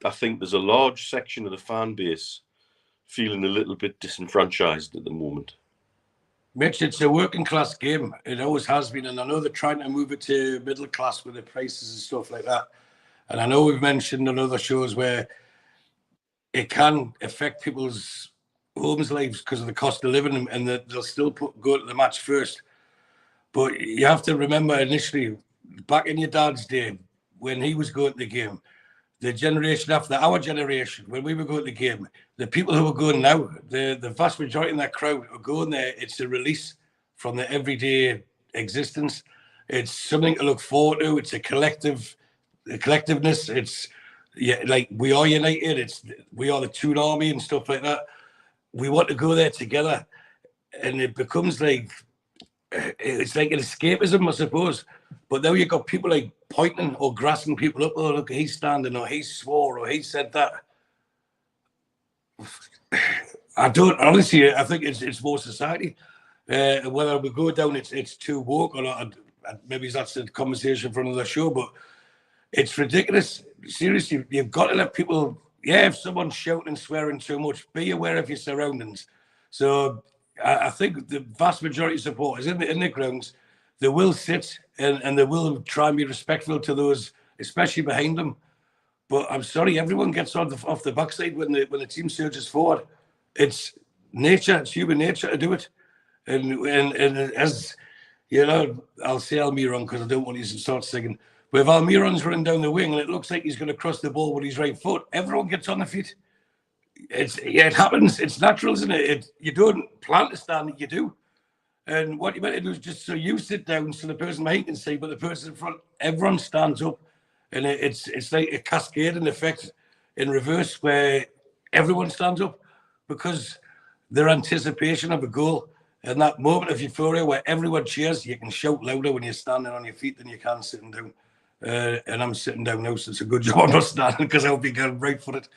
I think there's a large section of the fan base feeling a little bit disenfranchised at the moment. Mitch, it's a working class game. It always has been. And I know they're trying to move it to middle class with the prices and stuff like that. And I know we've mentioned on other shows where it can affect people's homes lives because of the cost of living, and that they'll still go to the match first. But you have to remember initially, back in your dad's day, when he was going to the game, the generation after our generation, when we were going to the game, the people who are going now, the vast majority of that crowd are going there. It's a release from their everyday existence. It's something to look forward to. It's a collectiveness. It's like we are united. We are the Toon Army and stuff like that. We want to go there together, and it becomes like it's like an escapism, I suppose. But now you've got people like pointing or grassing people up. Oh, look, he's standing, or he swore, or he said that. I don't honestly. I think it's more society. Whether we go down, it's too woke or not. Maybe that's a conversation for another show. But it's ridiculous. Seriously, you've got to let people. Yeah, if someone's shouting and swearing too much, be aware of your surroundings. So I think the vast majority of supporters in the grounds, they will sit and they will try and be respectful to those, especially behind them. But I'm sorry, everyone gets off the backside when the team surges forward. It's nature, it's human nature to do it. And as you know, I'll say Almiron because I don't want you to start singing. But if Almiron's running down the wing and it looks like he's going to cross the ball with his right foot, everyone gets on the feet. It happens. It's natural, isn't it? You don't plan to stand, you do. And what you meant to do is just so you sit down so the person behind can see, but the person in front, everyone stands up. And it's like a cascading effect in reverse where everyone stands up because their anticipation of a goal and that moment of euphoria where everyone cheers. You can shout louder when you're standing on your feet than you can sitting down. And I'm sitting down now, so it's a good job I'm not standing because I'll be going right for it.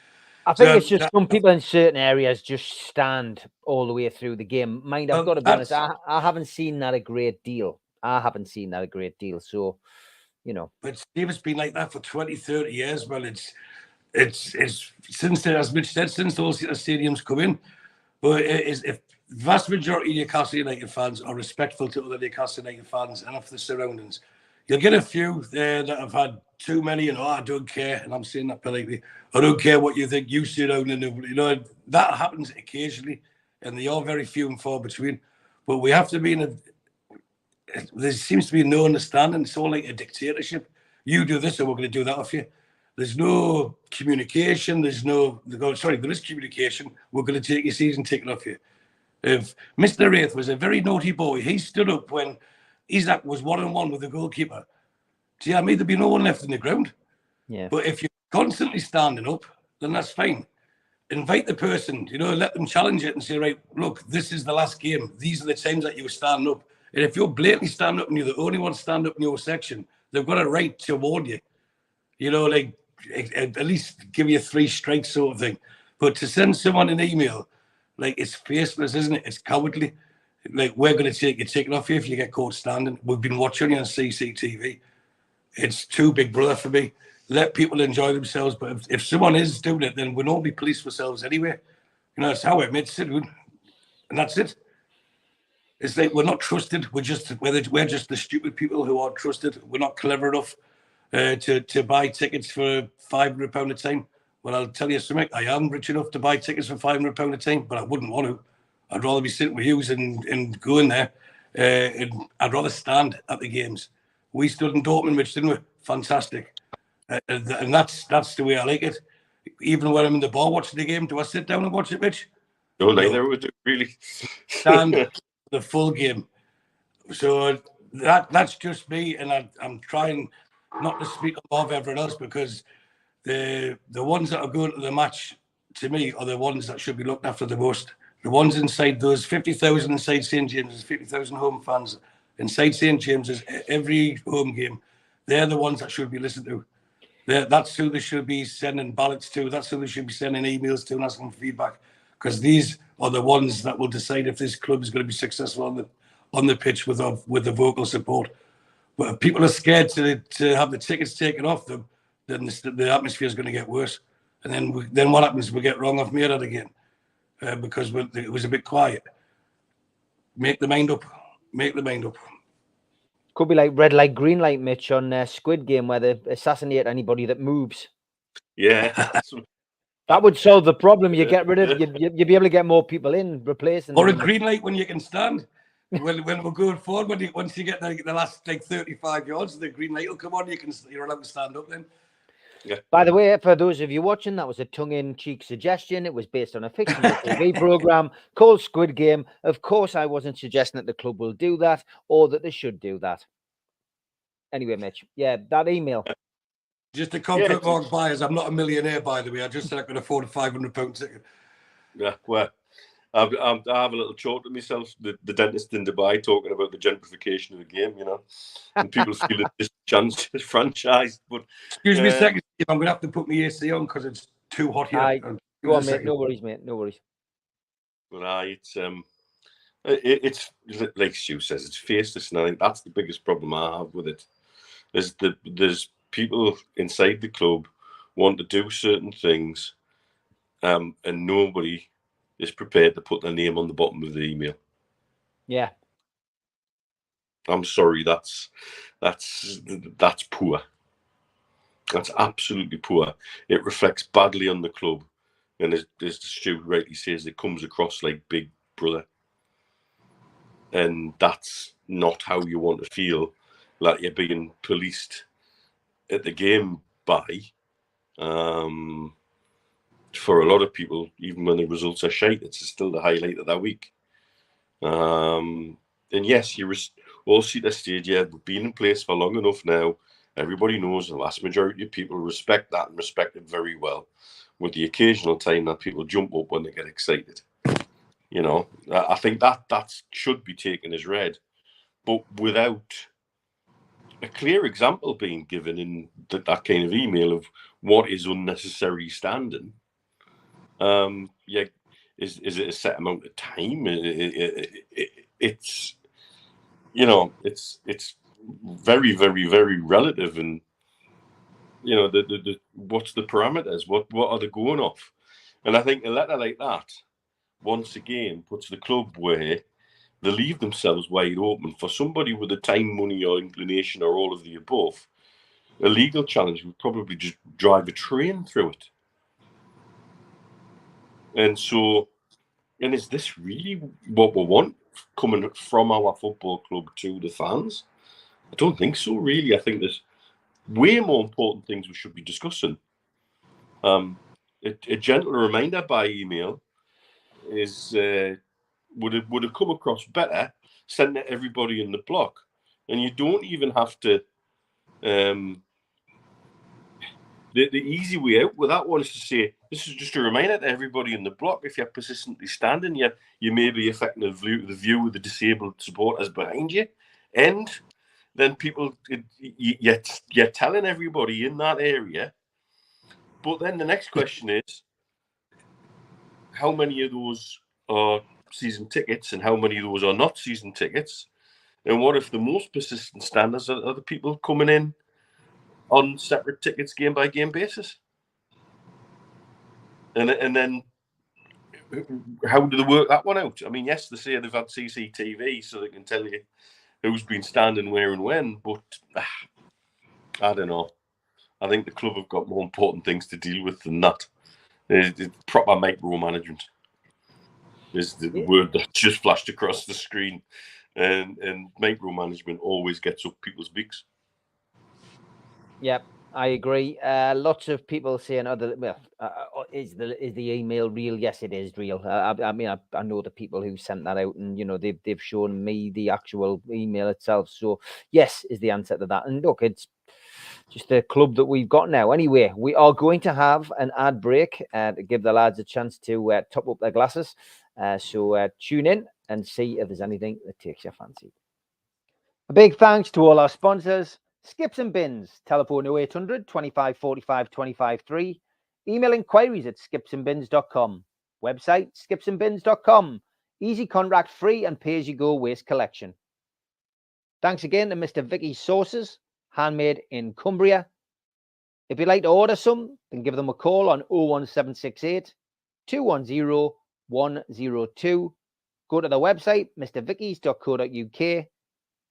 I think it's just some people in certain areas just stand all the way through the game. Mind, I've got to be honest, I haven't seen that a great deal. So, you know. But Steve, it's been like that for 20, 30 years. Well, it's since, as Mitch said, since those stadiums come in. But if the vast majority of Newcastle United fans are respectful to other Newcastle United fans and of the surroundings, you'll get a few there that have had too many, and I don't care, and I'm saying that politely. I don't care what you think. You sit down and that happens occasionally, and they are very few and far between. But we have to be in a. There seems to be no understanding. It's all like a dictatorship. You do this, and we're going to do that off you. There's no communication. There is communication. We're going to take your season ticket off you. If Mr. Wraith was a very naughty boy, he stood up when Isaac was 1-on-1 with the goalkeeper. See, I mean, there'd be no one left in the ground. Yeah. But if you're constantly standing up, then that's fine. Invite the person, let them challenge it and say, right, look, this is the last game. These are the times that you were standing up. And if you're blatantly standing up and you're the only one standing up in your section, they've got a right to warn you. At least give you 3 strikes sort of thing. But to send someone an email, it's faceless, isn't it? It's cowardly. We're going to take your ticket off you if you get caught standing. We've been watching you on CCTV. It's too big brother for me. Let people enjoy themselves. But if someone is doing it, then we'll all be police ourselves anyway. That's how it makes it. And that's it. It's like we're not trusted. We're just the stupid people who aren't trusted. We're not clever enough to buy tickets for £500 a time. Well, I'll tell you something. I am rich enough to buy tickets for £500 a time, but I wouldn't want to. I'd rather be sitting with you and going there. And I'd rather stand at the games. We stood in Dortmund, Mitch, didn't we? Fantastic. And that's the way I like it. Even when I'm in the bar watching the game, do I sit down and watch it, Mitch? No, neither would it, really. Stand the full game. So that's just me, and I'm trying not to speak above everyone else because the ones that are going to the match, to me, are the ones that should be looked after the most. The ones inside those 50,000 inside St. James's, 50,000 home fans inside St. James's, every home game, they're the ones that should be listened to. That's who they should be sending ballots to. That's who they should be sending emails to and asking for feedback. Because these are the ones that will decide if this club is going to be successful on the pitch with the vocal support. But if people are scared to have the tickets taken off them, then the atmosphere is going to get worse. And then what happens? We get wrong off Mirror again because it was a bit quiet. Make the mind up. Make the mind up. Could be like red light, green light, Mitch, on Squid Game, where they assassinate anybody that moves. Yeah. That would solve the problem. You get rid of, you'd be able to get more people in, replacing. Or a green light when you can stand. When we're going forward, once you get the last 35 yards, the green light will come on. You're allowed to stand up then. Yeah. By the way, for those of you watching, that was a tongue-in-cheek suggestion. It was based on a fictional TV program called Squid Game. Of course, I wasn't suggesting that the club will do that or that they should do that. Anyway, Mitch, yeah, that email. Just to comfort Mark buyers, I'm not a millionaire, by the way. I just said I could afford a £500 ticket. Yeah, well, I have a little talk to myself, the dentist in Dubai, talking about the gentrification of the game, and people feel disenfranchised. But excuse me a second, I'm going to have to put my AC on because it's too hot here. Go on, mate. No worries, mate. No worries. But it's like Stu says, it's faceless, and I think that's the biggest problem I have with it. There's people inside the club want to do certain things, and nobody is prepared to put their name on the bottom of the email. Yeah. I'm sorry, that's poor. That's absolutely poor. It reflects badly on the club. And as Stu rightly says, it comes across like Big Brother. And that's not how you want to feel, like you're being policed at the game by. For a lot of people, even when the results are shite, it's still the highlight of that week. And yes, you all see the stage. Yeah, we've been in place for long enough now. Everybody knows the vast majority of people respect that and respect it very well, with the occasional time that people jump up when they get excited. You know, I think that should be taken as read, but without a clear example being given in that kind of email of what is unnecessary standing. Yeah, is it a set amount of time? It's, you know, it's very, very, very relative, and you know, the what's the parameters? What are they going off? And I think a letter like that once again puts the club where they leave themselves wide open for somebody with the time, money, or inclination, or all of the above. A legal challenge would probably just drive a train through it. And so, and is this really what we want coming from our football club to the fans? I don't think so, really. I think there's way more important things we should be discussing. A gentle reminder by email is would have come across better sending it to everybody in the block, and you don't even have to. The easy way out with that one is to say, this is just a reminder to everybody in the block, if you're persistently standing, you may be affecting the view of the disabled supporters behind you. And then people, you're telling everybody in that area. But then the next question is, how many of those are season tickets and how many of those are not season tickets? And what if the most persistent standers are the people coming in on separate tickets, game by game basis? And then how do they work that one out? I mean, yes, they say they've had CCTV so they can tell you who's been standing where and when, but I don't know. I think the club have got more important things to deal with than that. Proper micromanagement is the word that just flashed across the screen, and micromanagement always gets up people's beaks. Yep, I agree. Lots of people saying, is the email real? Yes, it is real. I mean, I know the people who sent that out, and you know they've shown me the actual email itself. So yes, is the answer to that. And look, it's just a club that we've got now. Anyway, we are going to have an ad break to give the lads a chance to top up their glasses. So tune in and see if there's anything that takes your fancy. A big thanks to all our sponsors. Skips and Bins, telephone 0800 25 45 25 3. Email inquiries at skipsandbins.com. Website skipsandbins.com. Easy contract, free and pay-as-you-go waste collection. Thanks again to Mr. Vicky's Sauces, handmade in Cumbria. If you'd like to order some, then give them a call on 01768 210 102. Go to the website mrvickys.co.uk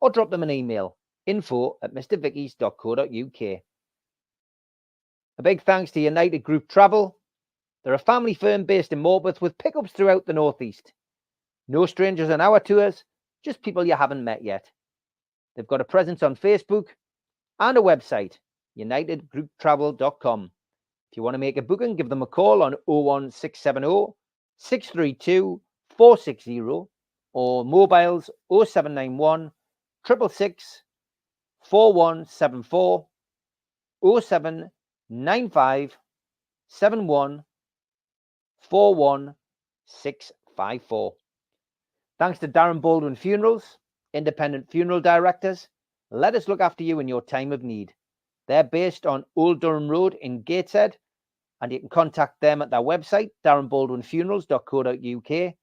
or drop them an email, info@mrvickys.co.uk. A big thanks to United Group Travel. They're a family firm based in Morpeth with pickups throughout the Northeast. No strangers on our tours, just people you haven't met yet. They've got a presence on Facebook and a website, unitedgrouptravel.com. If you want to make a booking, give them a call on 01670 632 460 or mobiles 0791 666 4174 0795 71 41654. Thanks to Darren Baldwin Funerals, independent funeral directors. Let us look after you in your time of need. They're based on Old Durham Road in Gateshead, and you can contact them at their website, darrenbaldwinfunerals.co.uk.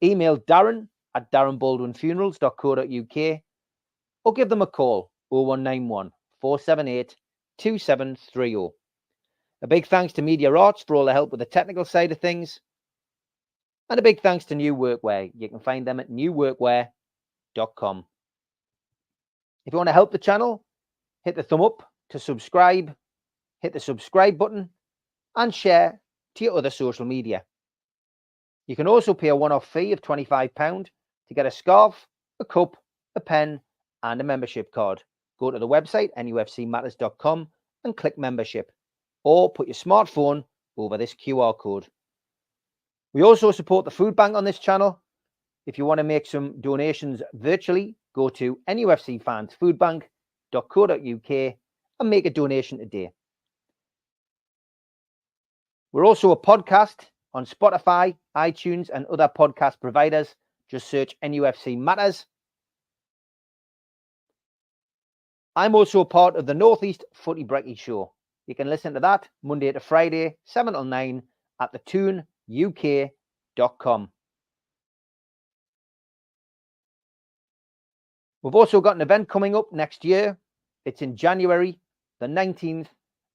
Email darren@darrenbaldwinfunerals.co.uk or give them a call, 0191 478 2730. A big thanks to Media Arts for all the help with the technical side of things. And a big thanks to New Workwear. You can find them at newworkwear.com. If you want to help the channel, hit the thumb up to subscribe, hit the subscribe button, and share to your other social media. You can also pay a one-off fee of £25 to get a scarf, a cup, a pen, and a membership card. Go to the website, nufcmatters.com, and click membership, or put your smartphone over this QR code. We also support the food bank on this channel. If you want to make some donations virtually, go to nufcfansfoodbank.co.uk and make a donation today. We're also a podcast on Spotify, iTunes, and other podcast providers. Just search NUFC Matters. I'm also part of the Northeast Footy Brekkie Show. You can listen to that Monday to Friday, 7 till 9 at thetooneuk.com. We've also got an event coming up next year. It's in January the 19th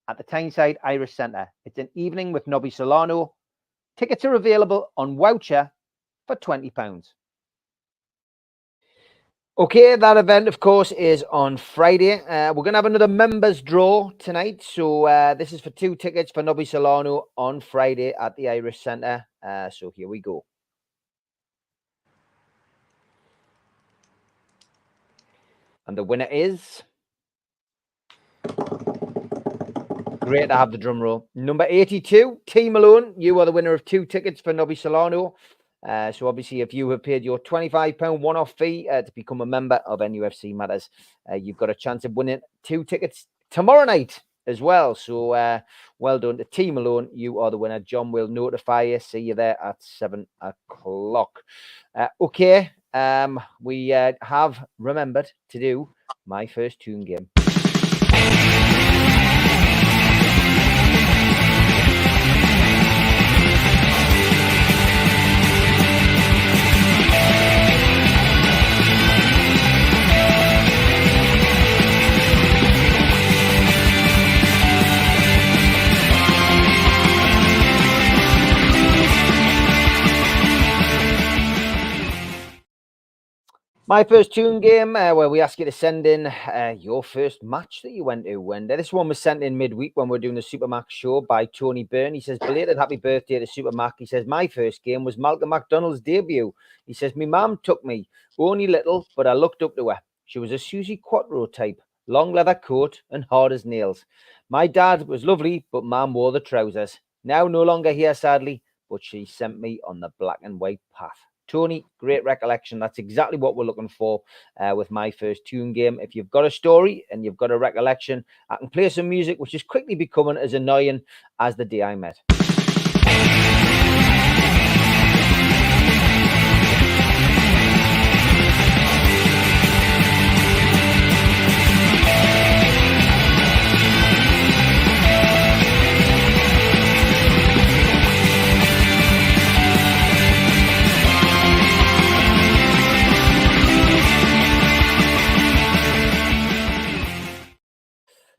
at the Tyneside Irish Centre. It's an evening with Nobby Solano. Tickets are available on Voucher for £20. Okay, that event, of course, is on Friday. We're going to have another members draw tonight. So this is for 2 tickets for Nobby Solano on Friday at the Irish Centre. So here we go. And the winner is... Great to have the drum roll. Number 82, T Malone. You are the winner of 2 tickets for Nobby Solano. So obviously, if you have paid your £25 one-off fee to become a member of NUFC Matters, you've got a chance of winning 2 tickets tomorrow night as well. So well done to T Malone. You are the winner. John will notify you. See you there at 7 o'clock. Okay, we have remembered to do my first tune game. My first tune game, where we ask you to send in your first match that you went to. And this one was sent in midweek when we were doing the Supermac show by Tony Byrne. He says, belated happy birthday to Supermac. He says, my first game was Malcolm McDonald's debut. He says, my mum took me, only little, but I looked up to her. She was a Susie Quattro type, long leather coat and hard as nails. My dad was lovely, but mum wore the trousers. Now no longer here, sadly, but she sent me on the black and white path. Tony, great recollection. That's exactly what we're looking for with my first tune game. If you've got a story and you've got a recollection, I can play some music which is quickly becoming as annoying as the day I met.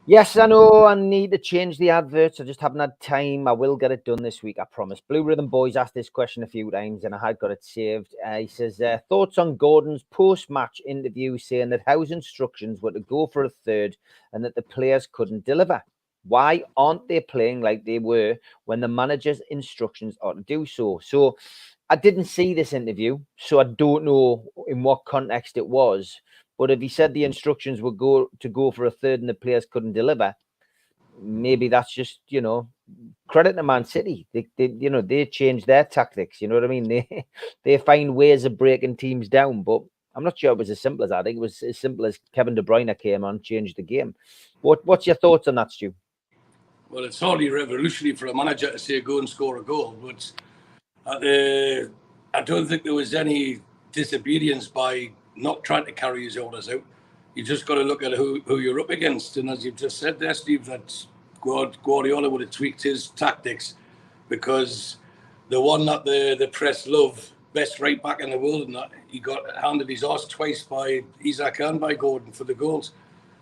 Yes, I know I need to change the adverts. I just haven't had time. I will get it done this week, I promise. Blue Rhythm Boys asked this question a few times and I had got it saved. He says, thoughts on Gordon's post-match interview saying that Howe's instructions were to go for a third and that the players couldn't deliver. Why aren't they playing like they were when the manager's instructions are to do so? So I didn't see this interview, so I don't know in what context it was. But if he said the instructions would go for a third and the players couldn't deliver, maybe that's just, credit to Man City. They changed their tactics. You know what I mean? They find ways of breaking teams down. But I'm not sure it was as simple as that. I think it was as simple as Kevin De Bruyne came on, changed the game. What's your thoughts on that, Stu? Well, it's hardly revolutionary for a manager to say go and score a goal, but I don't think there was any disobedience by not trying to carry his orders out. You just got to look at who you're up against. And as you've just said there, Steve, that Guardiola would have tweaked his tactics because the one that the press love, best right back in the world, and that he got handed his arse twice by Isaac and by Gordon for the goals.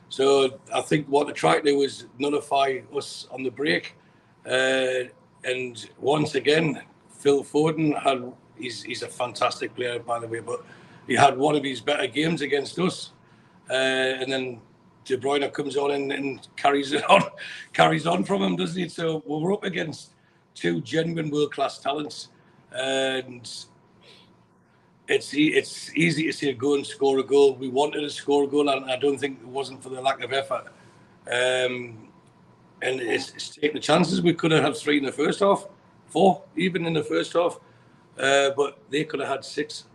So I think what they tried to do was nullify us on the break. And once again, Phil Foden he's a fantastic player, by the way, but he had one of his better games against us. And then De Bruyne comes on and carries on from him, doesn't he? So we're up against 2 genuine world-class talents. And it's easy to say go and score a goal. We wanted to score a goal, and I don't think it wasn't for the lack of effort. And it's taking the chances. We could have had 3 in the first half, 4 even in the first half, but they could have had 6.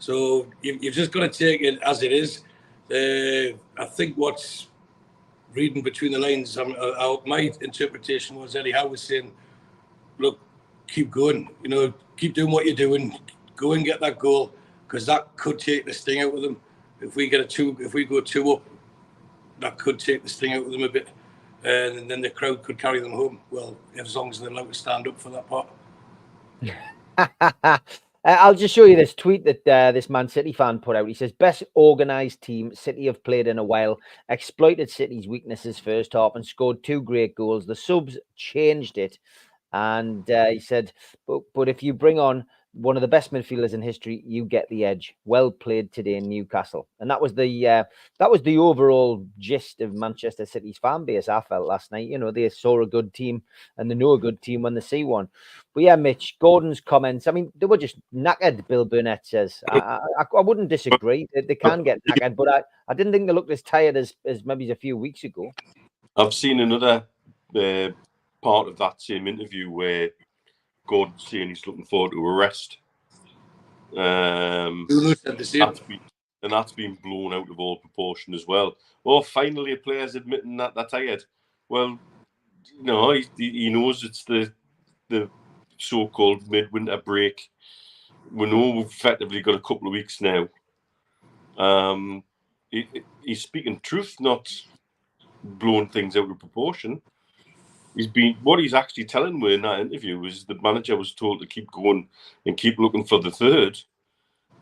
So you've just got to take it as it is. I think what's reading between the lines, my interpretation was Eddie Howe was saying, look, keep going. You know, keep doing what you're doing. Go and get that goal, because that could take the sting out of them. If we go 2 up, that could take the sting out of them a bit, and then the crowd could carry them home. Well, as long as they're allowed to stand up for that part. I'll just show you this tweet that this Man City fan put out. He says, best organised team City have played in a while, exploited City's weaknesses first half and scored 2 great goals. The subs changed it. And he said, but if you bring on one of the best midfielders in history, you get the edge. Well played today in Newcastle. And that was the overall gist of Manchester City's fan base, I felt, last night. You know, they saw a good team and they know a good team when they see one. But yeah, Mitch, Gordon's comments, I mean, they were just knackered, Bill Burnett says. I wouldn't disagree. They can get knackered, but I didn't think they looked as tired as maybe a few weeks ago. I've seen another part of that same interview where Gordon's saying he's looking forward to a rest. That's been blown out of all proportion as well. Well, finally, a player's admitting that they're tired. Well, no, he knows it's the so-called midwinter break. We know we've effectively got a couple of weeks now. He's speaking truth, not blowing things out of proportion. What he's actually telling me in that interview is the manager was told to keep going and keep looking for the third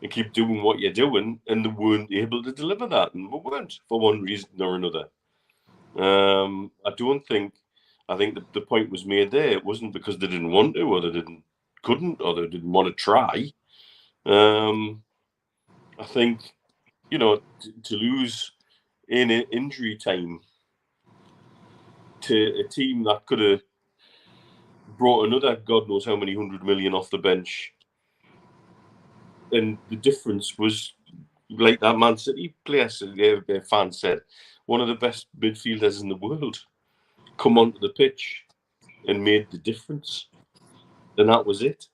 and keep doing what you're doing, and they weren't able to deliver that, and we weren't for one reason or another. I think the point was made there. It wasn't because they didn't want to, or they couldn't, or they didn't want to try. I think, you know, to lose in injury time to a team that could have brought another God knows how many 100 million off the bench, and the difference was, like that Man City player, their fan said, one of the best midfielders in the world come onto the pitch and made the difference, and that was it.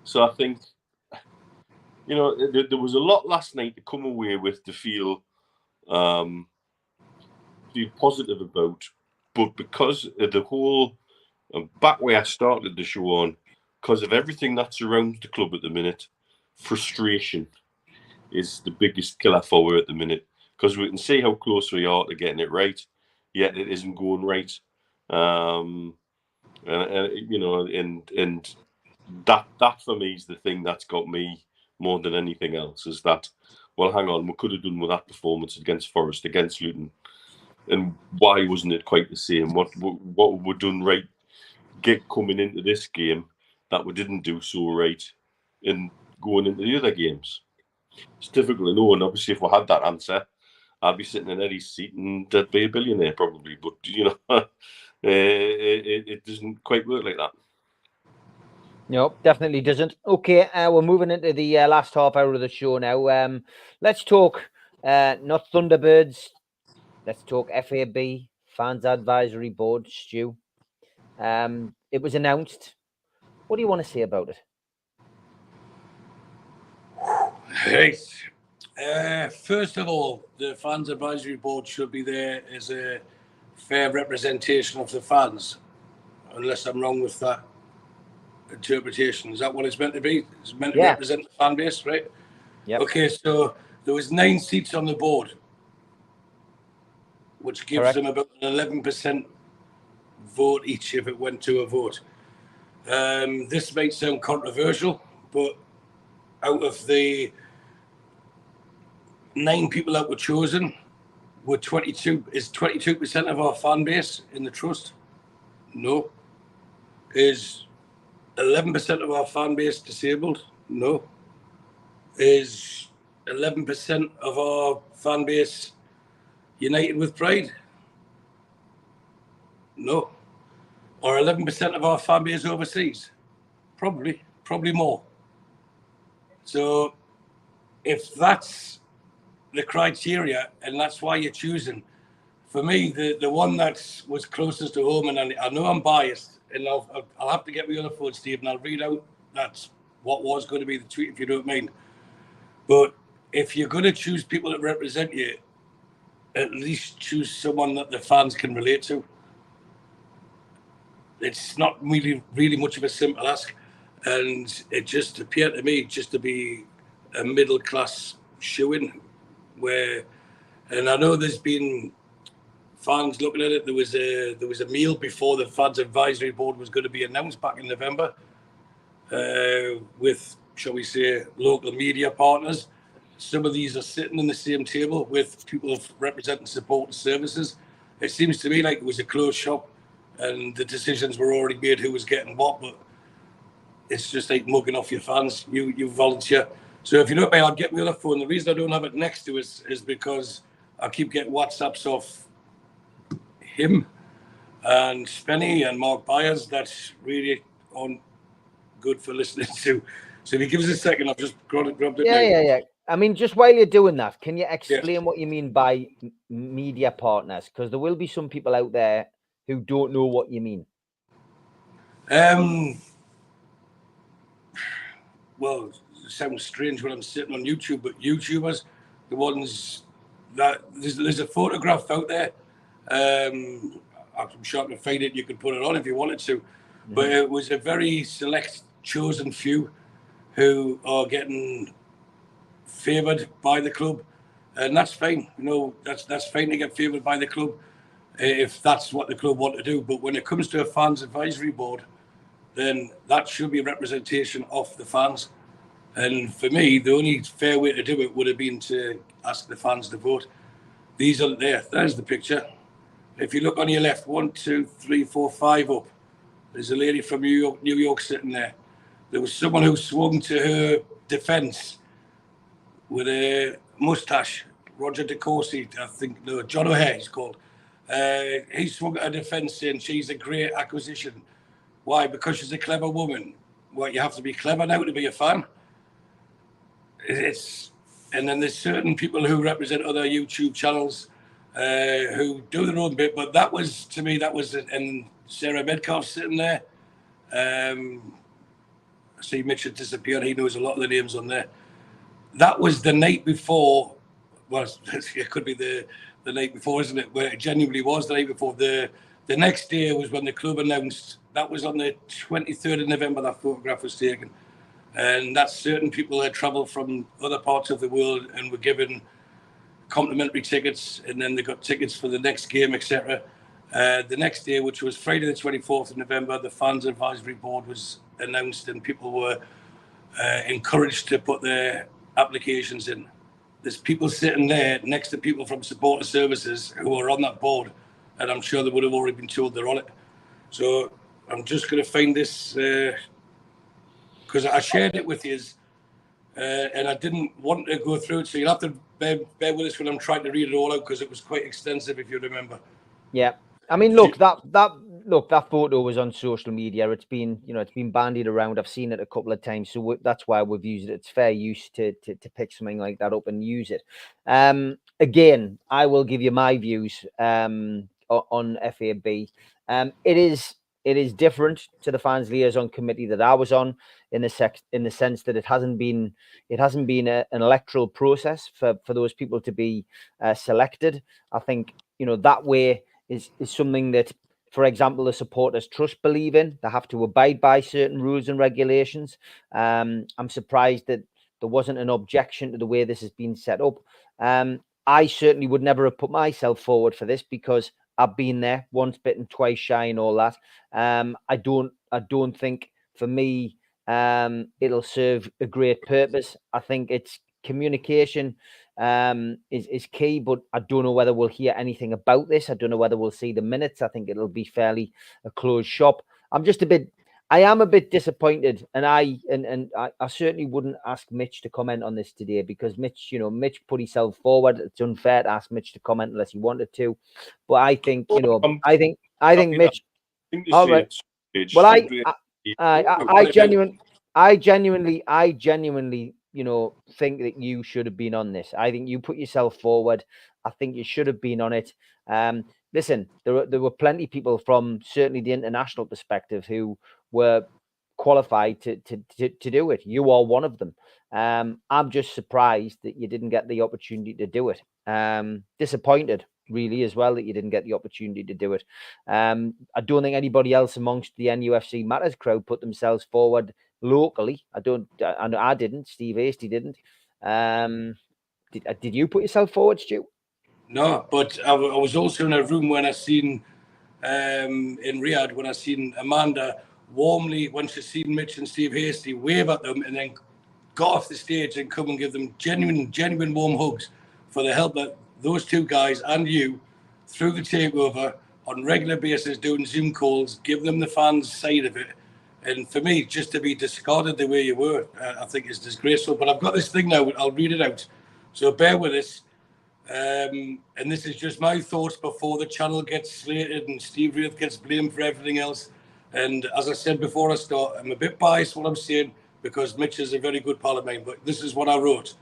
So I think, you know, there was a lot last night to come away with, to feel positive about, but because of the whole, back where I started the show on, because of everything that surrounds the club at the minute, frustration is the biggest killer for her at the minute, because we can see how close we are to getting it right, yet it isn't going right. And you know, and that for me is the thing that's got me more than anything else, is that, well, hang on, we could have done with that performance against Forest, against Luton, and why wasn't it quite the same? What we done right coming into this game that we didn't do so right in going into the other games? It's difficult to know, and obviously if we had that answer, I'd be sitting in Eddie's seat and I'd be a billionaire probably, but you know, it doesn't quite work like that. No, definitely doesn't. Okay, we're moving into the last half hour of the show now. Let's talk not Thunderbirds. Let's talk FAB, Fans Advisory Board, Stu. It was announced. What do you want to say about it? Right. First of all, the Fans Advisory Board should be there as a fair representation of the fans, unless I'm wrong with that interpretation. Is that what it's meant to be? It's meant to represent the fan base, right? Yeah. Okay, so there was 9 seats on the board, which gives them about an 11% vote each if it went to a vote. This might sound controversial, but out of the 9 people that were chosen, were 22% of our fan base in the trust? No. Is 11% of our fan base disabled? No. Is 11% of our fan base united with pride? No. Or 11% of our fan base overseas? Probably more. So if that's the criteria and that's why you're choosing, for me, the one that was closest to home, and I know I'm biased, and I'll have to get my other phone, Steve, and I'll read out that's what was going to be the tweet, if you don't mind. But if you're going to choose people that represent you, at least choose someone that the fans can relate to. It's not really much of a simple ask. and it just appeared to me just to be a middle class shoo-in. And I know there's been fans looking at it. There was a meal before the fans advisory board was going to be announced back in November, with, shall we say, local media partners. Some of these are sitting on the same table with people representing support services. It seems to me like it was a closed shop and the decisions were already made who was getting what, but it's just like mugging off your fans. You volunteer. So if you don't mind, I'll get my other phone. The reason I don't have it next to us is because I keep getting WhatsApps off him and Spenny and Mark Byers. That's really on good for listening to. So if he gives us a second, I've just grabbed it now. Yeah. I mean, just while you're doing that, can you explain what you mean by media partners? Because there will be some people out there who don't know what you mean. Well, it sounds strange when I'm sitting on YouTube, but YouTubers, the ones that there's a photograph out there. I'm sure I can find it. You could put it on if you wanted to, but it was a very select, chosen few who are getting favoured by the club, and that's fine. You know, that's fine to get favoured by the club if that's what the club want to do. But when it comes to a fans advisory board, then that should be a representation of the fans. And for me, the only fair way to do it would have been to ask the fans to vote. These are there. There's the picture. If you look on your left, 1, 2, 3, 4, 5 up, there's a lady from New York sitting there. There was someone who swung to her defence with a moustache, Roger DeCourcy, I think, no, John O'Hare he's called. He swung at her defence saying she's a great acquisition. Why? Because she's a clever woman. What, you have to be clever now to be a fan? And then there's certain people who represent other YouTube channels who do their own bit, but that was, to me, and Sarah Medcalf sitting there. I see Mitch had disappeared. He knows a lot of the names on there. That was the night before. Well, it could be the night before, isn't it? Where it genuinely was the night before. The next day was when the club announced. That was on the 23rd of November that photograph was taken. And that's certain people that travel from other parts of the world and were given complimentary tickets, and then they got tickets for the next game, etc. The next day, which was Friday the 24th of November, the fans advisory board was announced and people were encouraged to put their applications in. There's people sitting there next to people from supporter services who are on that board, and I'm sure they would have already been told they're on it. So I'm just going to find this because I shared it with you and I didn't want to go through it, so you'll have to bear with us when I'm trying to read it all out because it was quite extensive, if you remember. Yeah, I mean, look, that photo was on social media. It's been bandied around. I've seen it a couple of times, so that's why we've used it. It's fair use to pick something like that up and use it. Again, I will give you my views on FAB. It is different to the fans liaison committee that I was on in the sense that it hasn't been an electoral process for those people to be selected. I think that way is something that, for example, the supporters trust believe in. They have to abide by certain rules and regulations. I'm surprised that there wasn't an objection to the way this has been set up. I certainly would never have put myself forward for this because I've been there once bitten, twice shy and all that. I don't think for me it'll serve a great purpose. I think it's communication is key, but I don't know whether we'll hear anything about this. I don't know whether we'll see the minutes. I think it'll be fairly a closed shop. I am a bit disappointed, and I certainly wouldn't ask Mitch to comment on this today because Mitch put himself forward. It's unfair to ask Mitch to comment unless he wanted to. But I think, I think Mitch. All right. Well, I genuinely, think that you should have been on this. I think you put yourself forward. I think you should have been on it. Listen, there were plenty of people from certainly the international perspective who were qualified to do it. You are one of them. I'm just surprised that you didn't get the opportunity to do it. Disappointed, really, as well, that you didn't get the opportunity to do it. I don't think anybody else amongst the NUFC Matters crowd put themselves forward locally. I didn't. Steve Hasty didn't. Did you put yourself forward, Stu? No, but I was also in a room when I seen in Riyadh when I seen Amanda warmly, when she seen Mitch and Steve Hasty, wave at them and then got off the stage and come and give them genuine warm hugs for the help that those two guys and you through the takeover on regular basis, doing Zoom calls, giving them the fans' side of it. And for me, just to be discarded the way you were, I think is disgraceful. But I've got this thing now, I'll read it out. So bear with us. And this is just my thoughts before the channel gets slated and Steve Wraith gets blamed for everything else. And as I said before I start, I'm a bit biased what I'm saying because Mitch is a very good pal of mine, but this is what I wrote.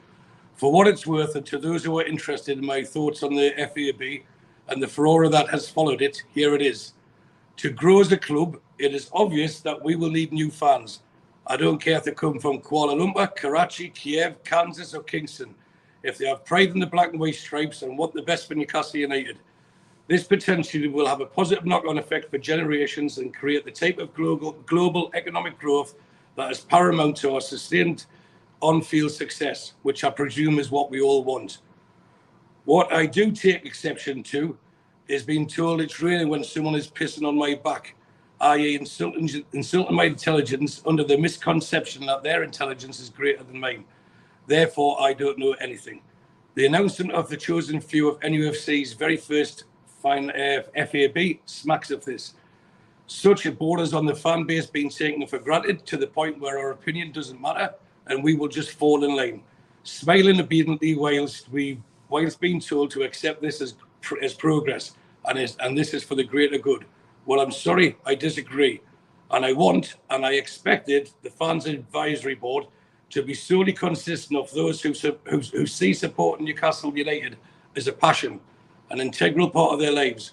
For what it's worth, and to those who are interested in my thoughts on the FAB and the furore that has followed it, here it is. To grow as a club, it is obvious that we will need new fans. I don't care if they come from Kuala Lumpur, Karachi, Kiev, Kansas or Kingston. If they have pride in the black and white stripes and want the best for Newcastle United. This potentially will have a positive knock-on effect for generations and create the type of global economic growth that is paramount to our sustained on-field success, which I presume is what we all want. What I do take exception to is being told it's raining when someone is pissing on my back, i.e. insulting my intelligence under the misconception that their intelligence is greater than mine. Therefore, I don't know anything. The announcement of the chosen few of NUFC's very first FAB smacks of this. Such borders on the fan base being taken for granted to the point where our opinion doesn't matter and we will just fall in line, smiling obediently whilst being told to accept this as progress and this is for the greater good. Well, I'm sorry, I disagree. And I want and I expected the Fans Advisory Board to be solely consistent of those who see supporting Newcastle United as a passion, an integral part of their lives.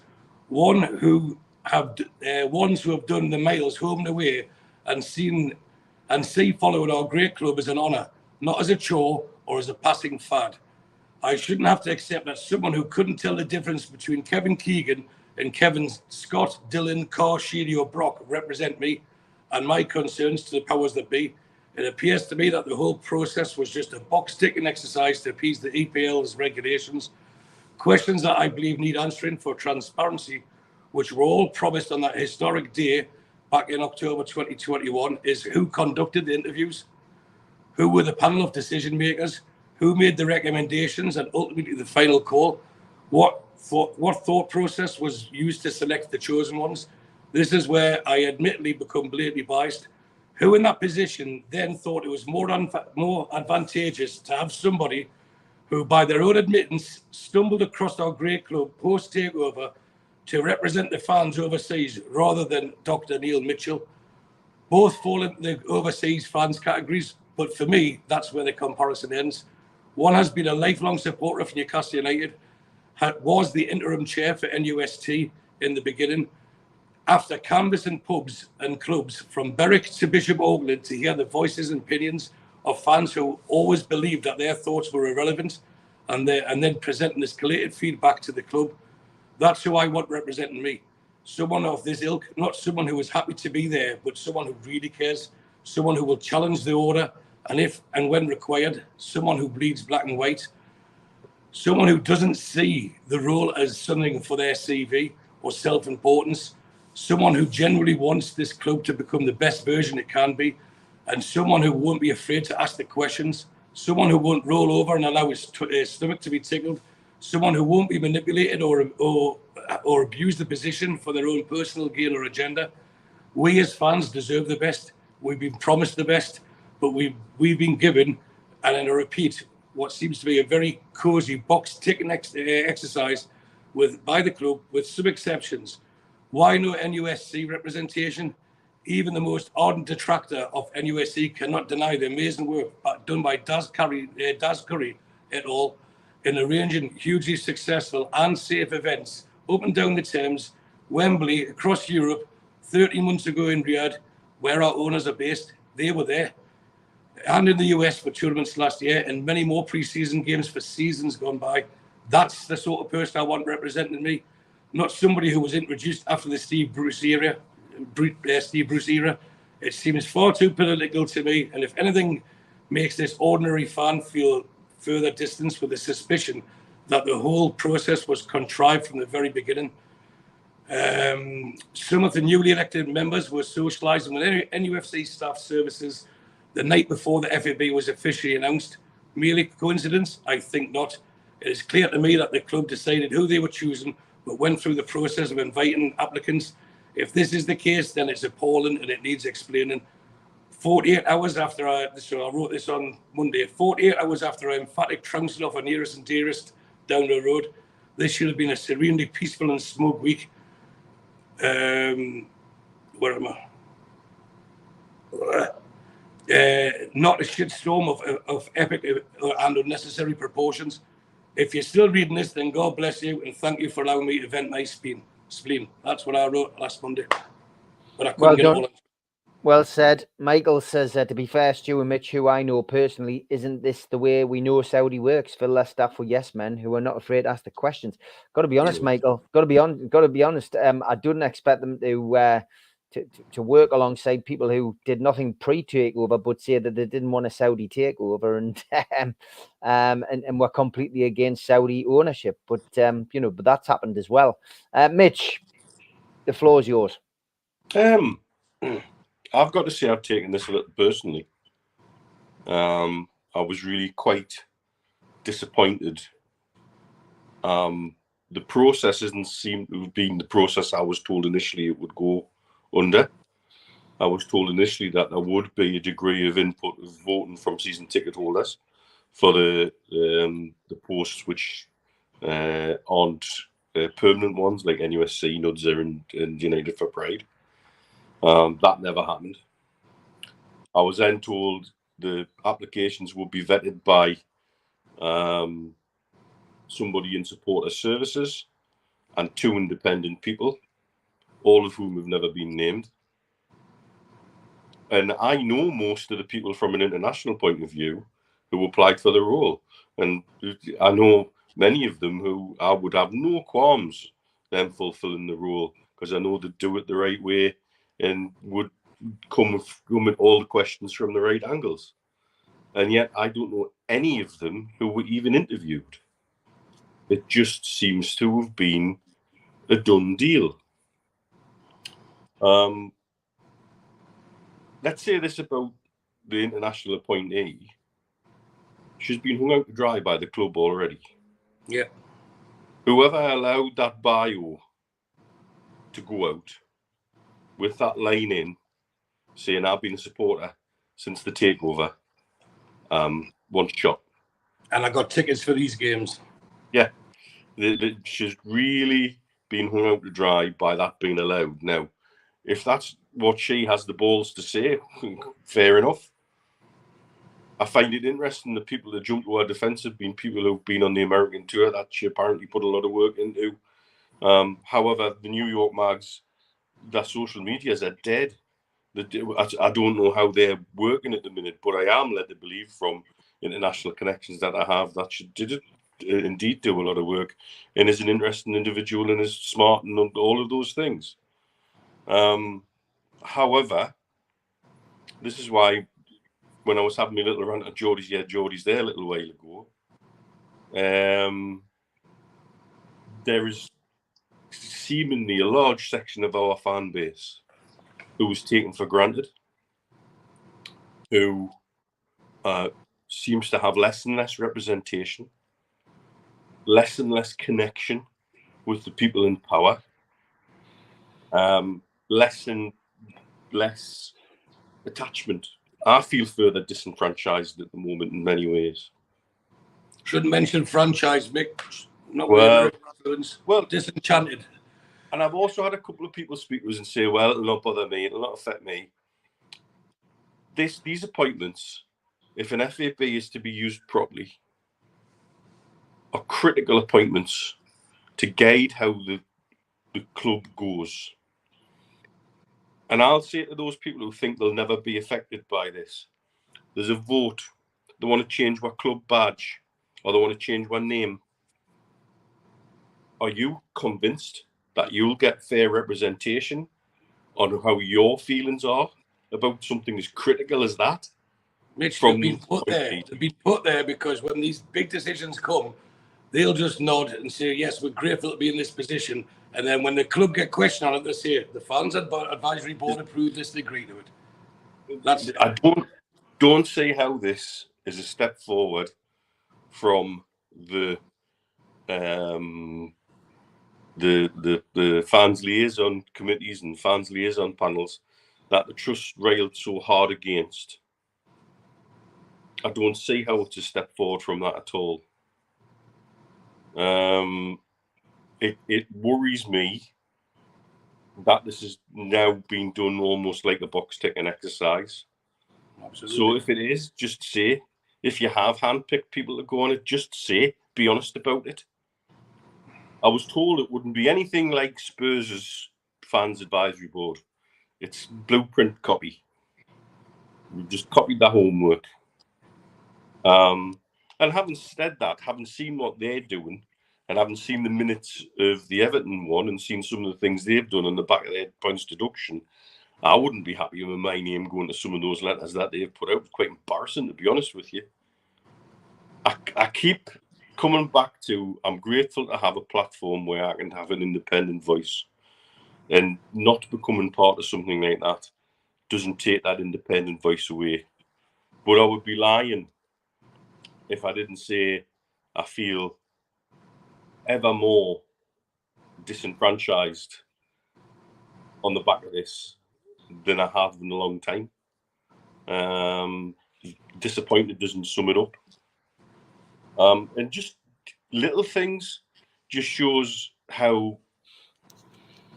Ones who have done the miles home and away and see following our great club as an honour, not as a chore or as a passing fad. I shouldn't have to accept that someone who couldn't tell the difference between Kevin Keegan and Kevin Scott, Dylan, Carr, Sheedy or Brock represent me and my concerns to the powers that be. It appears to me that the whole process was just a box-ticking exercise to appease the EPL's regulations. Questions that I believe need answering for transparency, which were all promised on that historic day back in October 2021, is who conducted the interviews, who were the panel of decision makers, who made the recommendations and ultimately the final call, what thought process was used to select the chosen ones. This is where I admittedly become blatantly biased. Who in that position then thought it was more advantageous to have somebody who, by their own admittance, stumbled across our great club post-takeover to represent the fans overseas rather than Dr. Neil Mitchell? Both fall into the overseas fans categories, but for me, that's where the comparison ends. One has been a lifelong supporter of Newcastle United, was the interim chair for NUST in the beginning. After canvassing pubs and clubs from Berwick to Bishop Auckland to hear the voices and opinions of fans who always believed that their thoughts were irrelevant and then presenting this collated feedback to the club, that's who I want representing me. Someone of this ilk, not someone who is happy to be there, but someone who really cares, someone who will challenge the order, and if and when required, someone who bleeds black and white, someone who doesn't see the role as something for their CV or self-importance, someone who genuinely wants this club to become the best version it can be, and someone who won't be afraid to ask the questions, someone who won't roll over and allow his stomach to be tickled, someone who won't be manipulated or abuse the position for their own personal gain or agenda. We as fans deserve the best. We've been promised the best, but we've been given, and I repeat, what seems to be a very cosy box-ticking exercise by the club, with some exceptions. Why no NUSC representation? Even the most ardent detractor of NUSC cannot deny the amazing work done by Daz Curry et al. In arranging hugely successful and safe events up and down the Thames, Wembley, across Europe, 30 months ago in Riyadh, where our owners are based. They were there. And in the US for tournaments last year, and many more pre-season games for seasons gone by. That's the sort of person I want representing me. Not somebody who was introduced after the Steve Bruce era. It seems far too political to me, and if anything makes this ordinary fan feel further distance with the suspicion that the whole process was contrived from the very beginning. Some of the newly elected members were socialising with NUFC staff services the night before the FAB was officially announced. Merely coincidence? I think not. It is clear to me that the club decided who they were choosing, but went through the process of inviting applicants. If this is the case, then it's appalling and it needs explaining. 48 hours after I wrote this on Monday, 48 hours after I emphatic trounced off a nearest and dearest down the road, this should have been a serenely peaceful and smooth week. Where am I? Not a shitstorm of epic and unnecessary proportions. If you're still reading this, then God bless you and thank you for allowing me to vent my spleen. That's what I wrote last Monday. But I couldn't get it all. Well said. Michael says, to be fair, Stu and Mitch, who I know personally, isn't this the way we know Saudi works? Fill their staff with yes men who are not afraid to ask the questions. Got to be honest, Michael. Got to be honest. I didn't expect them to work alongside people who did nothing pre-takeover, but say that they didn't want a Saudi takeover and were completely against Saudi ownership. But but that's happened as well. Mitch, the floor is yours. I've got to say I've taken this a little personally. I was really quite disappointed. The process doesn't seem to have been the process I was told initially it would go under. I was told initially that there would be a degree of input of voting from season ticket holders for the posts which aren't permanent ones like NUSC, Nudzer and United for Pride. That never happened. I was then told the applications would be vetted by somebody in supporter services and 2 independent people, all of whom have never been named. And I know most of the people from an international point of view who applied for the role. And I know many of them who I would have no qualms them fulfilling the role because I know they do it the right way and would come with all the questions from the right angles. And yet I don't know any of them who were even interviewed. It just seems to have been a done deal. Let's say this about the international appointee. She's been hung out to dry by the club already. Yeah. Whoever allowed that bio to go out with that line in, saying I've been a supporter since the takeover, one shot. And I got tickets for these games. Yeah. She's really been hung out to dry by that being allowed. Now, if that's what she has the balls to say, fair enough. I find it interesting that people that jump to her defence have been people who've been on the American tour that she apparently put a lot of work into. However, the New York Mags, their social medias are dead. I don't know how they're working at the minute, but I am led to believe from international connections that I have that she did indeed do a lot of work and is an interesting individual and is smart and all of those things. However, this is why when I was having my little rant at Geordie's there a little while ago, there is seemingly a large section of our fan base who was taken for granted, who seems to have less and less representation, less and less connection with the people in power, less and less attachment. I feel further disenfranchised at the moment in many ways. Shouldn't mention franchise, Mick. Not well, disenchanted. And I've also had a couple of people speak to us and say, well, it'll not bother me, it'll not affect me. These appointments, if an FAB is to be used properly, are critical appointments to guide how the club goes. And I'll say to those people who think they'll never be affected by this, there's a vote. They want to change their club badge or they want to change their name. Are you convinced that you'll get fair representation on how your feelings are about something as critical as that. Mitch, they've been put there. They've been put there because when these big decisions come, they'll just nod and say, yes, we're grateful to be in this position. And then when the club get questioned on it, they say, the fans advisory board approved this, they agree to it. That's it. I don't see how this is a step forward from the fans liaison committees and fans liaison panels that the trust railed so hard against. I don't see how it's a step forward from that at all. It worries me that this is now being done almost like a box ticking exercise. Absolutely. So if it is, just say. If you have handpicked people to go on it, just say. Be honest about it. I was told it wouldn't be anything like Spurs' fans advisory board. It's blueprint copy. We just copied the homework. And having said that, having seen what they're doing, and having seen the minutes of the Everton one and seen some of the things they've done on the back of their points deduction, I wouldn't be happy with my name going to some of those letters that they've put out. It's quite embarrassing, to be honest with you. I keep coming back to, I'm grateful to have a platform where I can have an independent voice, and not becoming part of something like that doesn't take that independent voice away. But I would be lying if I didn't say I feel ever more disenfranchised on the back of this than I have in a long time. Disappointed doesn't sum it up. And just little things just shows how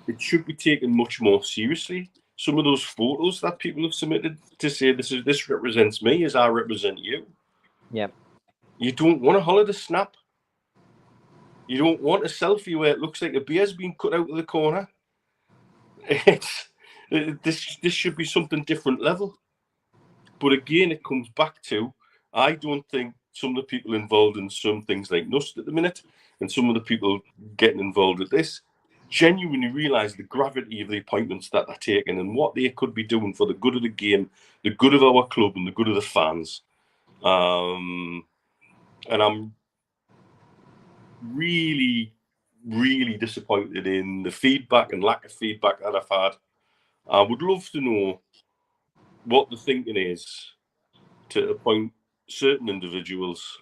it should be taken much more seriously. Some of those photos that people have submitted to say this represents me as I represent you. Yeah. You don't want a holiday snap. You don't want a selfie where it looks like a beer's been cut out of the corner. This should be something different level. But again, it comes back to, I don't think some of the people involved in some things like NUFC at the minute, and some of the people getting involved with this, genuinely realise the gravity of the appointments that they're taking and what they could be doing for the good of the game, the good of our club, and the good of the fans. And I'm really, really disappointed in the feedback and lack of feedback that I've had. I would love to know what the thinking is to appoint certain individuals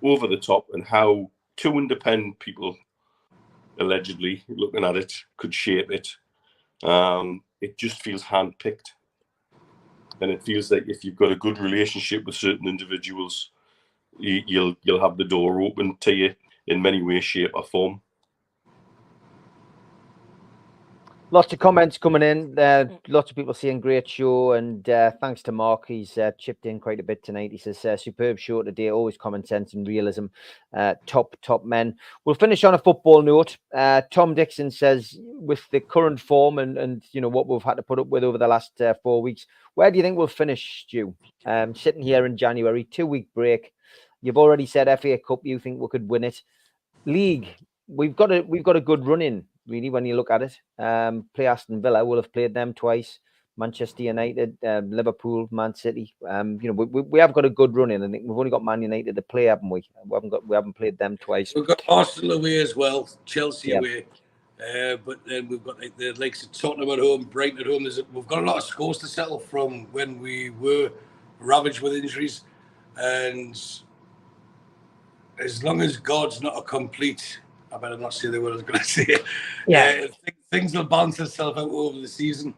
over the top, and how two independent people, allegedly looking at it, could shape it. It just feels handpicked, and it feels like if you've got a good relationship with certain individuals, you'll have the door open to you in many ways, shape, or form. Lots of comments coming in. Lots of people saying great show, and thanks to Mark. He's chipped in quite a bit tonight. He says superb show today, always common sense and realism. Top men. We'll finish on a football note. Tom Dixon says, with the current form and you know what we've had to put up with over the last 4 weeks, where do you think we'll finish, Stu? Sitting here in January, 2-week break. You've already said FA Cup. You think we could win it? League, we've got a good run in. Really, when you look at it, play Aston Villa, we'll have played them twice. Manchester United, Liverpool, Man City. We have got a good run in. I think we've only got Man United to play, haven't we? We haven't played them twice. We've got Arsenal away as well, Chelsea away, but then we've got the likes of Tottenham at home, Brighton at home. We've got a lot of scores to settle from when we were ravaged with injuries, and as long as God's not a complete, I better not say the word I was going to say. Yeah, things will balance itself out over the season,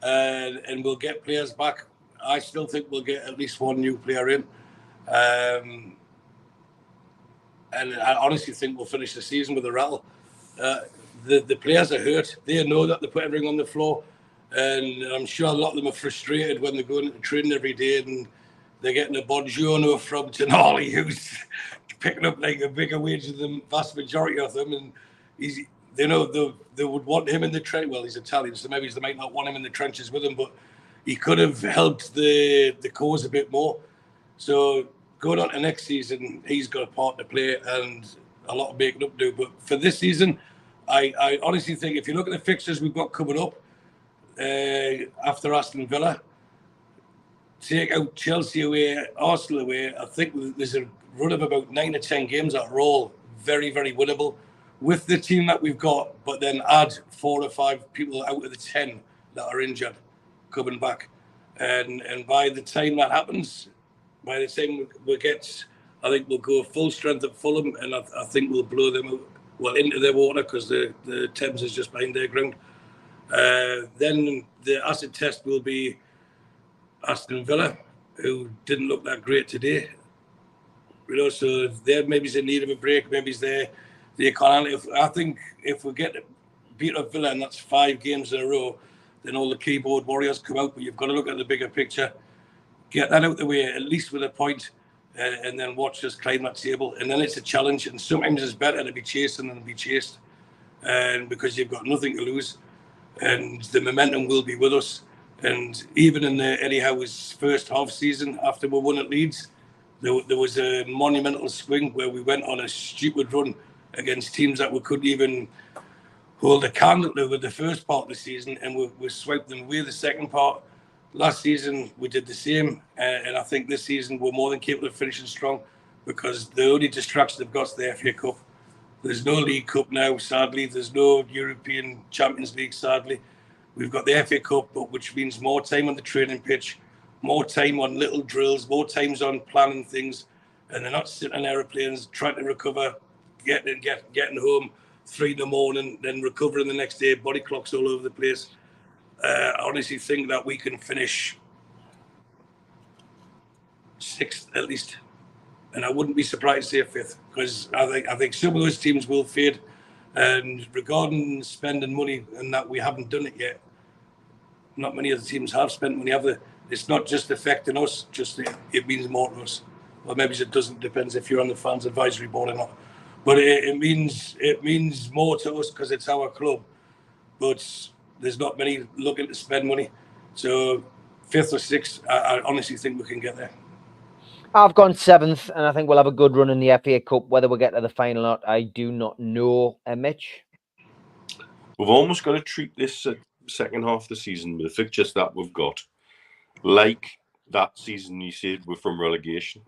and we'll get players back. I still think we'll get at least one new player in, and I honestly think we'll finish the season with a rattle. The players are hurt. They know that they put everything on the floor, and I'm sure a lot of them are frustrated when they're going to training every day and they're getting a buongiorno from Tonali, who's picking up like a bigger wage than the vast majority of them, and they would want him in the trench. Well, he's Italian, so maybe they might not want him in the trenches with him, but he could have helped the cause a bit more. So going on to next season, he's got a part to play and a lot of making up to do. But for this season, I honestly think if you look at the fixtures we've got coming up, after Aston Villa. Take out Chelsea away, Arsenal away. I think there's a run of about 9 or 10 games that are all very, very winnable with the team that we've got, but then add 4 or 5 people out of the 10 that are injured coming back. And by the time that happens, by the time we get, I think we'll go full strength at Fulham, and I think we'll blow them out, well, into their water, because the Thames is just behind their ground. Then the acid test will be Aston Villa, who didn't look that great today. You know, so they're maybe in need of a break. Maybe it's the economy. I think if we get to beat up Villa, and that's 5 games in a row, then all the keyboard warriors come out. But you've got to look at the bigger picture. Get that out the way, at least with a point, and then watch us climb that table. And then it's a challenge. And sometimes it's better to be chasing than to be chased, and because you've got nothing to lose, and the momentum will be with us. And even in Eddie Howe's first half season, after we won at Leeds, there was a monumental swing where we went on a stupid run against teams that we couldn't even hold a candle to with the first part of the season, and we swiped them away the second part. Last season, we did the same, and I think this season we're more than capable of finishing strong, because the only distraction they've got is the FA Cup. There's no League Cup now, sadly. There's no European Champions League, sadly. We've got the FA Cup, but which means more time on the training pitch, more time on little drills, more times on planning things, and they're not sitting on aeroplanes trying to recover, getting home 3 in the morning, then recovering the next day, body clocks all over the place. I honestly think that we can finish 6th at least, and I wouldn't be surprised to say 5th, because I think some of those teams will fade. And regarding spending money and that, we haven't done it yet. Not many other teams have spent money, have they? It's not just affecting us, just it means more to us. Or maybe it doesn't, depends if you're on the fans advisory board or not. But it means more to us because it's our club. But there's not many looking to spend money. So 5th or 6th, I honestly think we can get there. I've gone 7th, and I think we'll have a good run in the FA Cup. Whether we'll get to the final or not, I do not know. Mitch? We've almost got to treat this second half of the season with the fixtures that we've got like that season you said we're from relegation.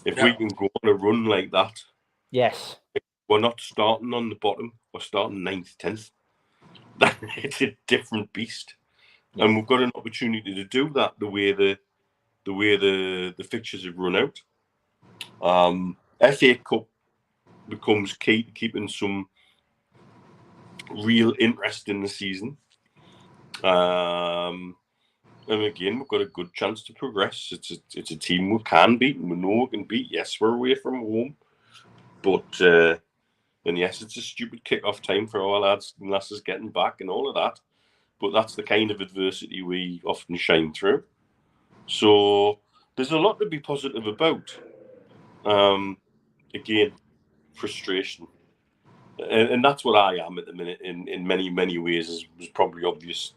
If we can go on a run like that, yes, we're not starting on the bottom, we're starting 9th, 10th. It's a different beast. Yeah. And we've got an opportunity to do that the way the fixtures have run out. FA Cup becomes key to keeping some real interest in the season. And again, we've got a good chance to progress. It's a team we can beat, and we know we can beat. Yes, we're away from home, but and yes, it's a stupid kick-off time for our lads and lasses getting back and all of that. But that's the kind of adversity we often shine through. So there's a lot to be positive about. Again, frustration. And that's what I am at the minute in many, many ways, as was probably obvious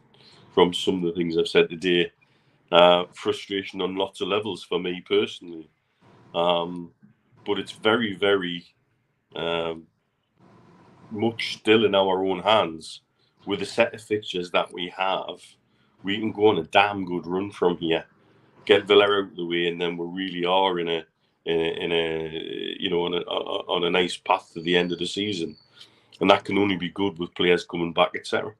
from some of the things I've said today. Frustration on lots of levels for me personally. But it's very, very much still in our own hands. With the set of fixtures that we have, we can go on a damn good run from here. Get Villa out of the way, and then we really are on a nice path to the end of the season. And that can only be good with players coming back, etc.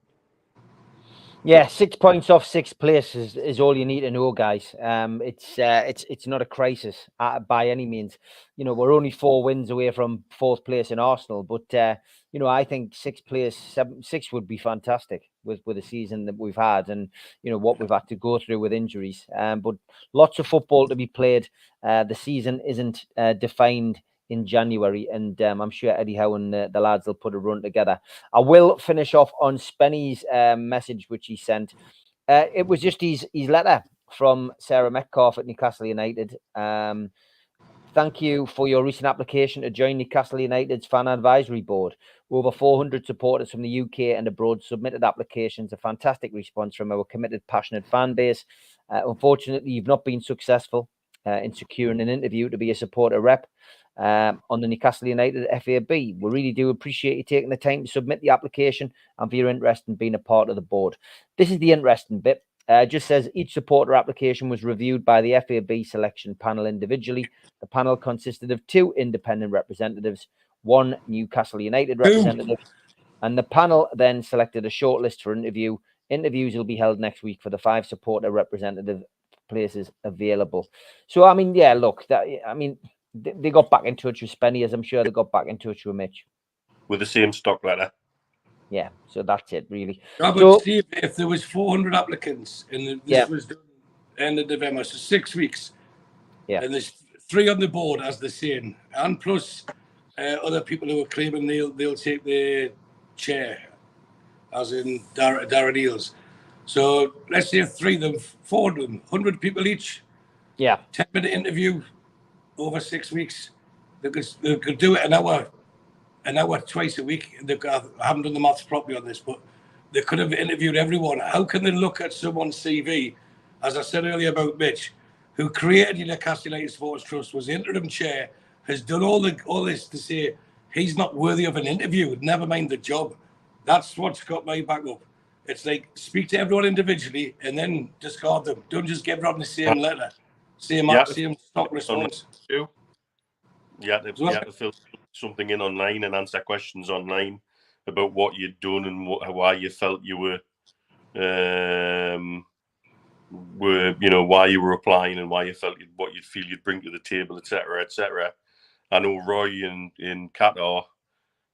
Yeah, 6 points off 6th place is all you need to know, guys. It's not a crisis by any means. You know, we're only 4 wins away from 4th place in Arsenal, but you know, I think 6th place, 6 would be fantastic with the season that we've had, and you know what we've had to go through with injuries. But lots of football to be played. The season isn't defined in January, and I'm sure Eddie Howe and the lads will put a run together. I will finish off on Spenny's message which he sent. It was just his letter from Sarah Metcalf at Newcastle United. Thank you for your recent application to join Newcastle United's fan advisory board. Over 400 supporters from the UK and abroad submitted applications. A fantastic response from our committed, passionate fan base. Unfortunately, you've not been successful in securing an interview to be a supporter rep. on the Newcastle United FAB. We really do appreciate you taking the time to submit the application and for your interest in being a part of the board. This is the interesting bit. Just says each supporter application was reviewed by the FAB selection panel individually. The panel consisted of 2 independent representatives, 1 Newcastle United representative, and the panel then selected a shortlist for interview. Interviews will be held next week for the 5 supporter representative places available. So, I mean, yeah, look, they got back in touch with Spenny, as I'm sure they got back in touch with Mitch. With the same stock letter. Yeah, so that's it, really. Yeah, but So, Steve, if there was 400 applicants and this was done end of November, so 6 weeks, and there's 3 on the board, as they're saying, and plus other people who are claiming they'll take the chair, as in Darren Eales. So let's say 3 of them, 4 of them, 100 people each. 10-minute interview over 6 weeks. They could do it an hour twice a week. I haven't done the maths properly on this, but they could have interviewed everyone. How can they look at someone's CV, as I said earlier about Mitch, who created the Newcastle United Sports Trust, was the interim chair, has done all this to say he's not worthy of an interview, never mind the job. That's what's got my back up. It's like, speak to everyone individually and then discard them. Don't just give everyone the same letter, same stock response. Yeah, to fill something in online and answer questions online about what you'd done and why you felt you were why you were applying and why you felt what you'd feel you'd bring to the table, etc., etc. I know Roy in Qatar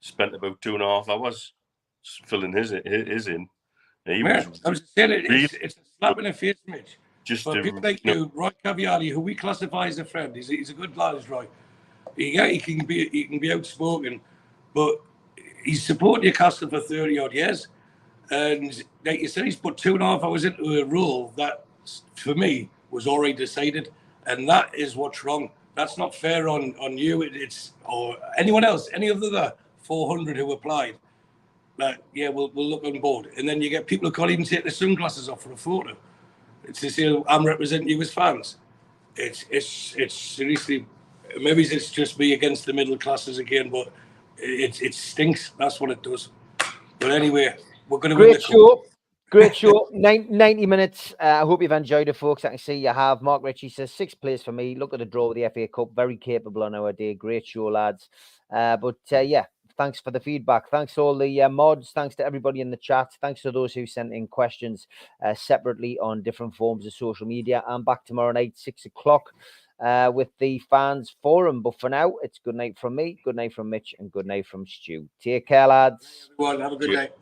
spent about 2.5 hours filling his in. I was saying it's a slap in the face, Mitch. Just for people like you, Roy Caviali, who we classify as a friend, he's a good lad, is Roy. He can be outspoken, but he's supported Newcastle for 30 odd years, and like you said, he's put 2.5 hours into a role that, for me, was already decided, and that is what's wrong. That's not fair on you. It's or anyone else, any of the other 400 who applied. Like, yeah, we'll look on board, and then you get people who can't even take their sunglasses off for a photo. It's to say I'm representing you as fans. It's seriously. Maybe it's just me against the middle classes again, but it stinks. That's what it does. But anyway, we're going to win the cup. Great show. 90 minutes. I hope you've enjoyed it, folks. I can see you have. Mark Ritchie says 6th place for me. Look at the draw with the FA Cup. Very capable on our day. Great show, lads. Yeah, thanks for the feedback. Thanks to all the mods. Thanks to everybody in the chat. Thanks to those who sent in questions separately on different forms of social media. I'm back tomorrow night, 6 o'clock. With the fans forum. But for now, it's good night from me, good night from Mitch, and good night from Stu. Take care, lads. Everyone, have a good night.